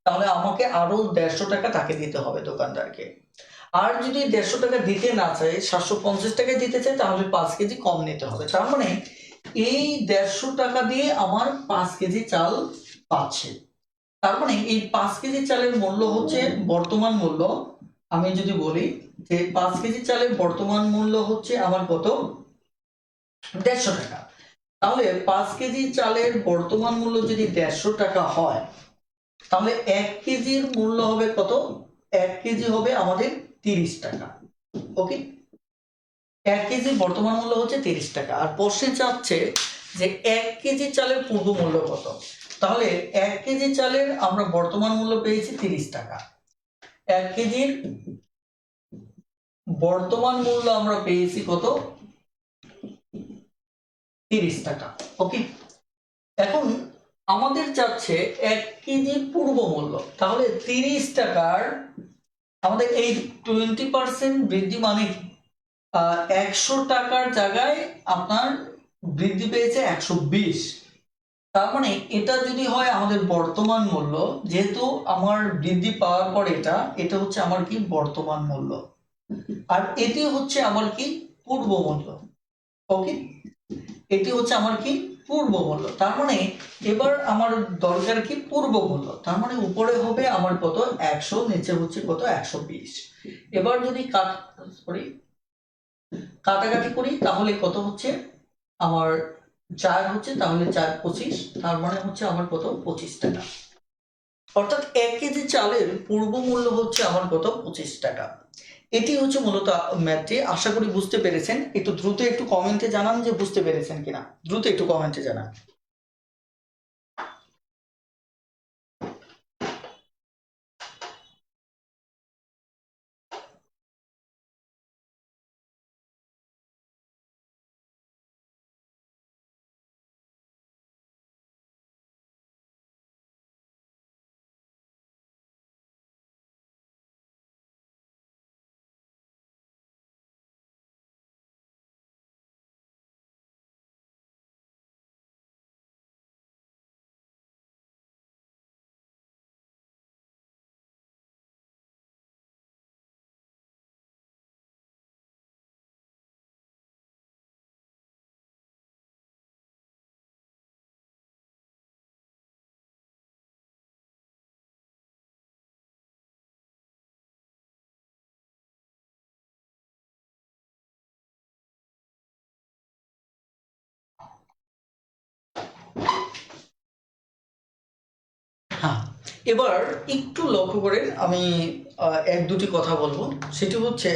তাহলে আমাকে আরো 150 টাকা তাকে দিতে হবে দোকানদারকে। আর যদি 150 টাকা দিতে না চাই, 750 টাকায় দিতে চাই, তাহলে 5 কেজি কম নিতে হবে। তার মানে এই 150 টাকা দিয়ে আমার 5 কেজি চাল পাচ্ছে। তার মানে এই 5 কেজি চালের মূল্য হচ্ছে বর্তমান মূল্য। আমি যদি বলি যে 5 কেজি চালের বর্তমান মূল্য হচ্ছে আমার কত, 150 টাকা। তাহলে 5 কেজি চালের বর্তমান মূল্য যদি 150 টাকা হয় তাহলে 1 কেজির মূল্য হবে কত? 1 কেজি হবে আমাদের 30 টাকা। ওকে, 1 কেজি বর্তমান মূল্য হচ্ছে 30 টাকা। আর প্রশ্নে চাচ্ছে যে 1 কেজি চালের পূর্ব মূল্য কত। তাহলে 1 কেজি চালের আমরা বর্তমান মূল্য পেয়েছি 30 টাকা। 1 কেজির বর্তমান মূল্য আমরা পেয়েছি কত? 30 টাকা। ওকে, এখন আমাদের চাচ্ছে 1 কেজি পূর্ব মূল্য। তাহলে 30 টাকার আমাদের এই 20% বৃদ্ধি মানে 100 টাকার জায়গায় আপনার বৃদ্ধি পেয়েছে 120। তার মানে এটা যদি হয় আমাদের বর্তমান মূল্য, যেহেতু আমার বৃদ্ধি পাওয়ার পর এটা হচ্ছে আমার কি বর্তমান মূল্য, আর এটি হচ্ছে আমার কি পূর্ব মূল্য। ওকে, এটি হচ্ছে আমার কি পূর্ব মূল্য। তার মানে এবার আমার দরকার কি পূর্ব মূল্য। তার মানে উপরে হবে আমার কত 100, নিচে হচ্ছে কত 120। এবার যদি কাটাকাটি করি তাহলে কত হচ্ছে আমার 4 হচ্ছে, তাহলে 4 25, তার মানে হচ্ছে আমার কত 25 টাকা। অর্থাৎ 1 কেজি চালের পূর্ব মূল্য হচ্ছে আমার কত 25 টাকা। এটি হচ্ছে মূলত ম্যাথটি। আশা করি বুঝতে পেরেছেন। একটু দ্রুত একটু কমেন্টে জানান যে বুঝতে পেরেছেন কিনা, দ্রুত একটু কমেন্টে জানান। হ্যাঁ, এবার একটু লক্ষ্য করে আমি এক দুটি কথা বলবো। সেটি হচ্ছে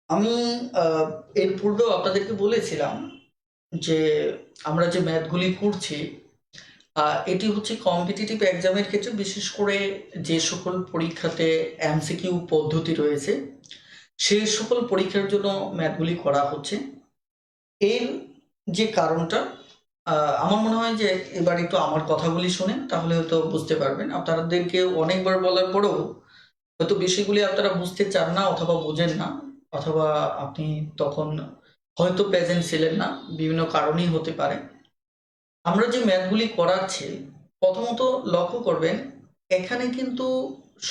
আমি এর পূর্বেও আপনাদেরকে বলেছিলাম যে আমরা যে ম্যাথগুলি করছি এটি হচ্ছে কম্পিটিটিভ এক্সামের ক্ষেত্রে বিশেষ করে যে সকল পরীক্ষাতে এমসিকিউ পদ্ধতি রয়েছে সেই সকল পরীক্ষার জন্য ম্যাথগুলি করা হচ্ছে। এর যে কারণটা আমার মনে হয় যে এবার একটু আমার কথাগুলি শোনেন, তাহলে হয়তো বুঝতে পারবেন। আপনাদেরকে অনেকবার বলার পরেও হয়তো বিষয়গুলি আপনারা বুঝতে চান না অথবা বোঝেন না, অথবা আপনি তখন হয়তো প্রেজেন্ট ছিলেন না, বিভিন্ন কারণেই হতে পারে। আমরা যে ম্যাথগুলি করাচ্ছি প্রথমত লক্ষ্য করবেন, এখানে কিন্তু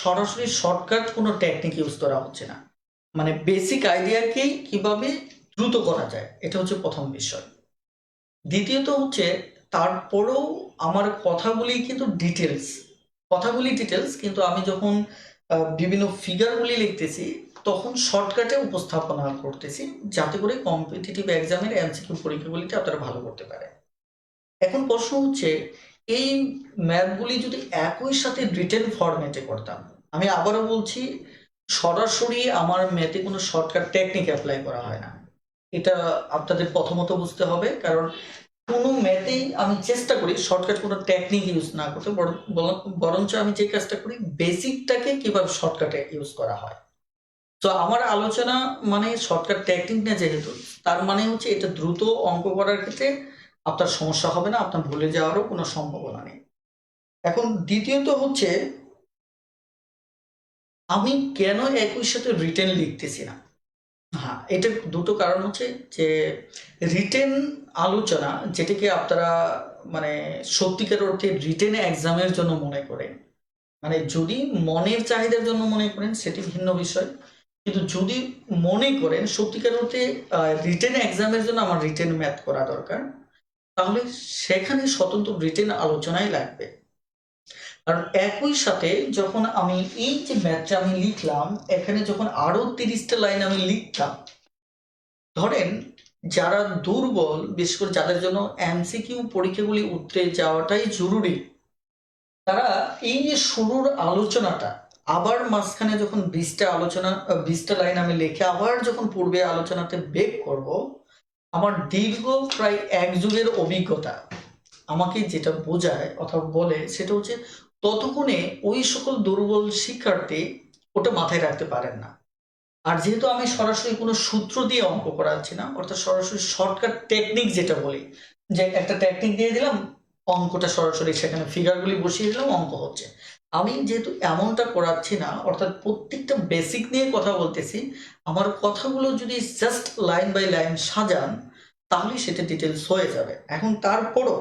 সরাসরি শর্টকাট কোনো টেকনিক ইউজ করা হচ্ছে না। মানে বেসিক আইডিয়াকেই কিভাবে দ্রুত করা যায়, এটা হচ্ছে প্রথম বিষয়। দ্বিতীয়ত হচ্ছে তারপরেও আমার কথাগুলি কিন্তু ডিটেলস, কিন্তু আমি যখন বিভিন্ন ফিগারগুলি লিখতেছি তখন শর্টকাটে উপস্থাপনা করতেছি, যাতে করে কম্পিটিটিভ এক্সামের এমসিকিউ পরীক্ষাগুলিতে আপনারা ভালো করতে পারে। এখন প্রশ্ন হচ্ছে, এই ম্যাথগুলি যদি একই সাথে রিটেন ফরম্যাটে করতাম, আমি আবারও বলছি, সরাসরি আমার ম্যাথে কোনো শর্টকাট টেকনিক অ্যাপ্লাই করা হয় না। এটা আপনাদের প্রথমত বুঝতে হবে, কারণ কোনো ম্যাথেই আমি চেষ্টা করি শর্টকাট কোনো টেকনিক ইউজ না করতে, বরঞ্চ আমি যে কাজটা করি বেসিকটাকে কিভাবে শর্টকাটে ইউজ করা হয়। তো আমার আলোচনা মানে শর্টকাট টেকনিক না, যেহেতু তার মানে হচ্ছে এটা দ্রুত অঙ্ক করার ক্ষেত্রে আপনার সমস্যা হবে না, আপনার ভুলে যাওয়ারও কোনো সম্ভাবনা নেই। এখন দ্বিতীয়ত হচ্ছে, আমি কেন একই সাথে রিটেন লিখতেছি না? হ্যাঁ, এটার দুটো কারণ হচ্ছে যে রিটেন আলোচনা, যেটাকে আপনারা মানে সত্যিকার অর্থে রিটেন এক্সামের জন্য মনে করেন, মানে যদি মনের চাহিদার জন্য মনে করেন সেটি ভিন্ন বিষয়, কিন্তু যদি মনে করেন সত্যিকার অর্থে রিটেন এক্সামের জন্য আমার রিটেন ম্যাথ করা দরকার, তাহলে সেখানে স্বতন্ত্র রিটেন আলোচনাই লাগবে। কারণ একই সাথে যখন আমি এই যে ম্যাথটা আমি লিখলাম, এখানে যখন আরো 30টা লাইন আমি লিখতাম, ধরেন যারা দুর্বল, বিশেষ করে যাদের জন্য এমসিকিউ পরীক্ষাগুলি উতরে যাওয়াটাই জরুরি, তারা এই যে শুরুর আলোচনাটা আবার মাঝখানে যখন 20টা লাইন আমি লিখে আবার যখন পূর্বে আলোচনাতে বেক করব, আমার দীর্ঘ প্রায় 1 যুগের অভিজ্ঞতা আমাকে যেটা বোঝায় অথবা বলে সেটা হচ্ছে, ততক্ষণে ওই সকল দুর্বল শিক্ষার্থী ওটা মাথায় রাখতে পারেন না। আর যেহেতু আমি সরাসরি কোনো সূত্র দিয়ে অঙ্ক করাচ্ছি না, অর্থাৎ সরাসরি শর্টকাট টেকনিক যেটা বলি, যে একটা টেকনিক দিয়ে দিলাম, অঙ্কটা সরাসরি সেখানে ফিগারগুলি বসিয়ে দিলাম, অঙ্ক হচ্ছে। আমি যেহেতু এমনটা করাচ্ছি না, অর্থাৎ প্রত্যেকটা বেসিক নিয়ে কথা বলতেছি, আমার কথাগুলো যদি জাস্ট লাইন বাই লাইন সাজান, তাহলে সেটা ডিটেলস হয়ে যাবে। এখন তারপরও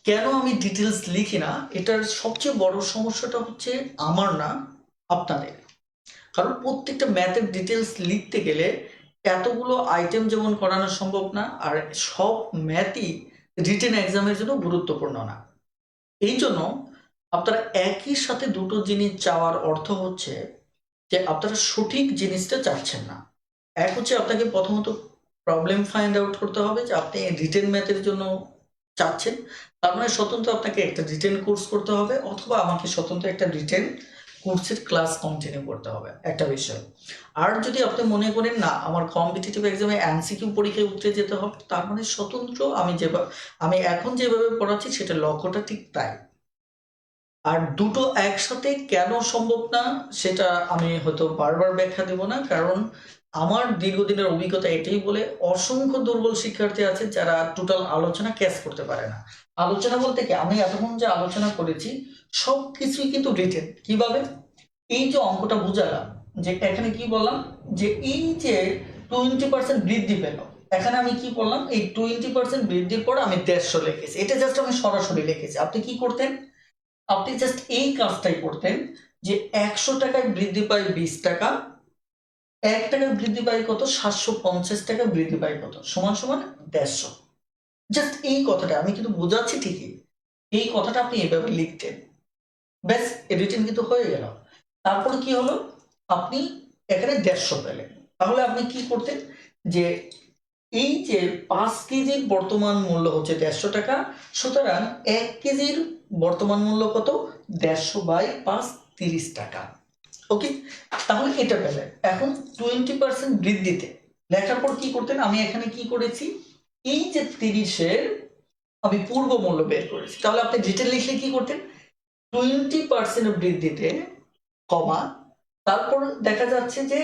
কেন আমি ডিটেলস লিখি না, এটার সবচেয়ে বড় সমস্যাটা হচ্ছে আমার না, আপনাদের। কারণ প্রত্যেকটা ম্যাথের ডিটেলস লিখতে গেলে এতগুলো আইটেম যেমন করানো সম্ভব না, আর সব ম্যাথই রিটেন এক্সামের জন্য গুরুত্বপূর্ণ না। এই জন্য আপনারা একই সাথে দুটো জিনিস চাওয়ার অর্থ হচ্ছে যে আপনারা সঠিক জিনিসটা চাচ্ছেন না। এক হচ্ছে আপনাকে প্রথমত প্রবলেম ফাইন্ড আউট করতে হবে যে আপনি রিটেন ম্যাথের জন্য চাচ্ছেন, তার মানে স্বতন্ত্র আপনাকে একটা রিটেন কোর্স করতে হবে, অথবা আমাকে স্বতন্ত্র একটা রিটেন কোর্সের ক্লাস কন্টিনিউ করতে হবে, একটা বিষয়। আর যদি আপনি মনে করেন না আমার কম্পিটিটিভ এক্সামে এমসিকিউ পরীক্ষায় উতরে যেতে হবে, তার মানে স্বতন্ত্র আমি এখন যেভাবে পড়াচ্ছি সেটা লক্ষ্যটা ঠিক তাই। আর দুটো একসাথে কেন সম্ভব না সেটা আমি হয়তো বারবার ব্যাখ্যা দেব না, কারণ আমার দীর্ঘদিনের অভিজ্ঞতা এটাই বলে, অসংখ্য দুর্বল শিক্ষার্থী আছে যারা টোটাল আলোচনা ক্যাচ করতে পারে না। আলোচনা বলতে কি, আমি এতক্ষণ যে আলোচনা করেছি সব কিছুই কিন্তু রিটেন। কিভাবে? এই যে অঙ্কটা বুঝালাম, যে এখানে কি বললাম, যে এই যে 20% বৃদ্ধি পেল, এখানে আমি কি করলাম, এই 20% বৃদ্ধির পর আমি 150 লিখেছি, এটা জাস্ট আমি সরাসরি লিখেছি। আপনি কি করতেন? আপনি জাস্ট এই কাজটাই করতেন, যে 100 টাকায় বৃদ্ধি পায় 20 টাকা, 1 টাকায় বৃদ্ধি পায় কত, 750 টাকা বৃদ্ধি পায় কত, সমান সমান 150। জাস্ট এই কথাটা আমি কিন্তু বোঝাচ্ছি ঠিকই, এই কথাটা আপনি এভাবে লিখতেন, ব্যাস রিটেন কিন্তু হয়ে গেল। তারপর কি হলো, আপনি এখানে 150 পেলেন, তাহলে আপনি কি করতেন, যে এই যে 5 কেজির বর্তমান মূল্য হচ্ছে 150 টাকা, সুতরাং 1 কেজির বর্তমান মূল্য কত, 150/5 30 টাকা। ওকে, তাহলে এটা পেলেন। এখন 20% বৃদ্ধিতে লেখার পর কি করতেন, আমি এখানে কি করেছি, এই যে 30-এর আমি পূর্ব মূল্য বের করেছি, তাহলে আপনি ডিটেল লিখলে কি করতেন, 20% বৃদ্ধিতে কমা, তারপর দেখা যাচ্ছে যে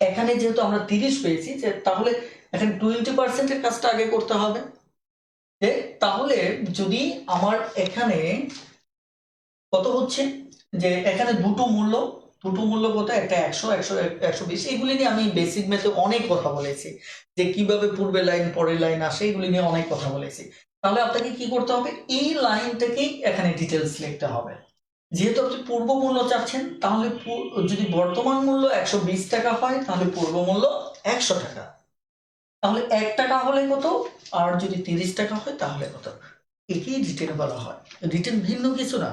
এখানে যেহেতু আমরা 30 পেয়েছি, যে তাহলে এখানে 20%-এর কাজটা আগে করতে হবে। যে তাহলে যদি আমার এখানে কত হচ্ছে, যে এখানে দুটো মূল্য কত, একটা 100, 120, এগুলি নিয়ে আমি বেসিক ম্যাথে অনেক কথা বলেছি, যে কিভাবে পূর্বের লাইন পরের লাইন আসে, এগুলি নিয়ে অনেক কথা বলেছি। তাহলে আপনাকে কি করতে হবে, এই লাইনটাকেই এখানে ডিটেলস লিখতে হবে। যেহেতু আপনি পূর্ব মূল্য চাচ্ছেন, তাহলে যদি বর্তমান মূল্য 120 টাকা হয়, তাহলে পূর্ব মূল্য 100 টাকা। তাহলে 1 টাকা হলে কত, আর যদি 30 টাকা হয় তাহলে কত, একেই রিটেন বলা হয়। রিটেন ভিন্ন কিছু না।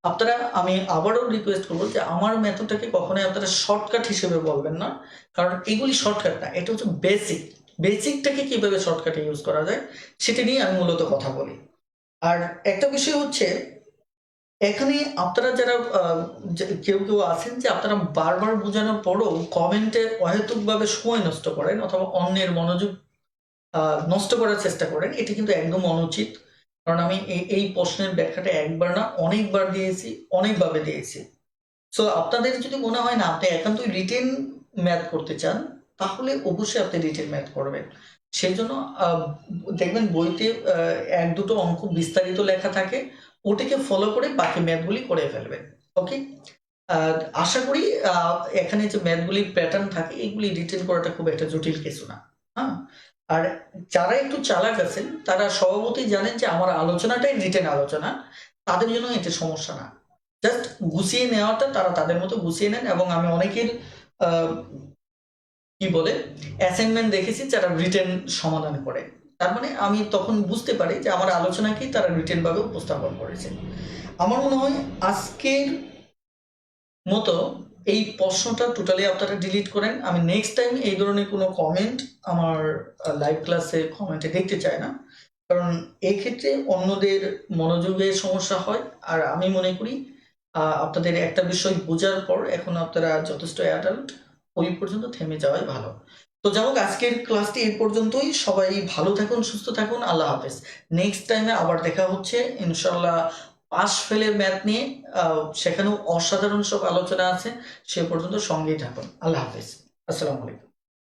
আপনারা, আমি আবারও রিকোয়েস্ট করবো যে আমার মেথডটাকে কখনোই আপনারা শর্টকাট হিসেবে বলবেন না, কারণ এগুলি শর্টকাট না, এটা হচ্ছে বেসিক। বেসিকটাকে কিভাবে শর্টকাটে ইউজ করা যায় সেটা নিয়ে আমি মূলত কথা বলি। আর একটা বিষয় হচ্ছে, এখানে আপনারা যারা কেউ কেউ আছেন যে আপনারা বারবার বোঝানোর পরও কমেন্টে অহেতুকভাবে সময় নষ্ট করেন অথবা অন্যের মনোযোগ নষ্ট করার চেষ্টা করেন, এটি কিন্তু একদম অনুচিত। কারণ আমি এই প্রশ্নের ব্যাখ্যাটা একবার না অনেকবার দিয়েছি, অনেকভাবে দিয়েছি। সো আপনাদের যদি মনে হয় না আপনি একান্তই রিটেন ম্যাথ করতে চান, তাহলে অবশ্যই আপনি রিটেন ম্যাথ করবেন। সেই জন্য দেখবেন বইতে এক দুটো অঙ্ক বিস্তারিত লেখা থাকে, ওটাকে ফলো করে বাকি ম্যাথগুলি করে ফেলবেন। ওকে, আশা করি এখানে যে ম্যাথগুলির প্যাটার্ন থাকে এগুলি রিটেন করাটা খুব একটা জটিল কিছু না। হ্যাঁ, আর যারা একটু চালাক আছেন তারা স্বভাবতই জানেন যে আমার আলোচনাটাই রিটেন আলোচনা, তাদের জন্য এটা সমস্যা না। জাস্ট গুছিয়ে নেওয়াটা তারা তাদের মতো গুছিয়ে নেন, এবং আমি অনেকের কি বলে অ্যাসাইনমেন্ট দেখেছি যারা রিটেন সমাধান করে। তার মানে আমি তখন বুঝতে পারি যে আমার আলোচনাকেই তারা রিটেন ভাবে উপস্থাপন করেছে। আমার মনে হয় আজকের মতো এই প্রশ্নটা টোটালি আপনারা ডিলিট করেন। আমি নেক্সট টাইম এই ধরনের কোনো কমেন্ট আমার লাইভ ক্লাসে কমেন্টে দেখতে চাই না, কারণ এই ক্ষেত্রে অন্যদের মনোযোগের সমস্যা হয়। আর আমি মনে করি আপনাদের একটা বিষয় বোঝার পর এখন আপনারা যথেষ্ট অ্যাডাল্ট, ওই পর্যন্ত থেমে যাওয়াই ভালো। তো যাই হোক, আজকের ক্লাসটি এই পর্যন্তই। সবাই ভালো থাকুন, সুস্থ থাকুন, আল্লাহ হাফেজ। নেক্সট টাইমে আবার দেখা হচ্ছে ইনশাল্লাহ পাস ফেলের ম্যাথ নিয়ে। সেখানেও অসাধারণ সব আলোচনা আছে। সে পর্যন্ত সঙ্গেই থাকুন। আল্লাহ হাফেজ, আসসালামু আলাইকুম।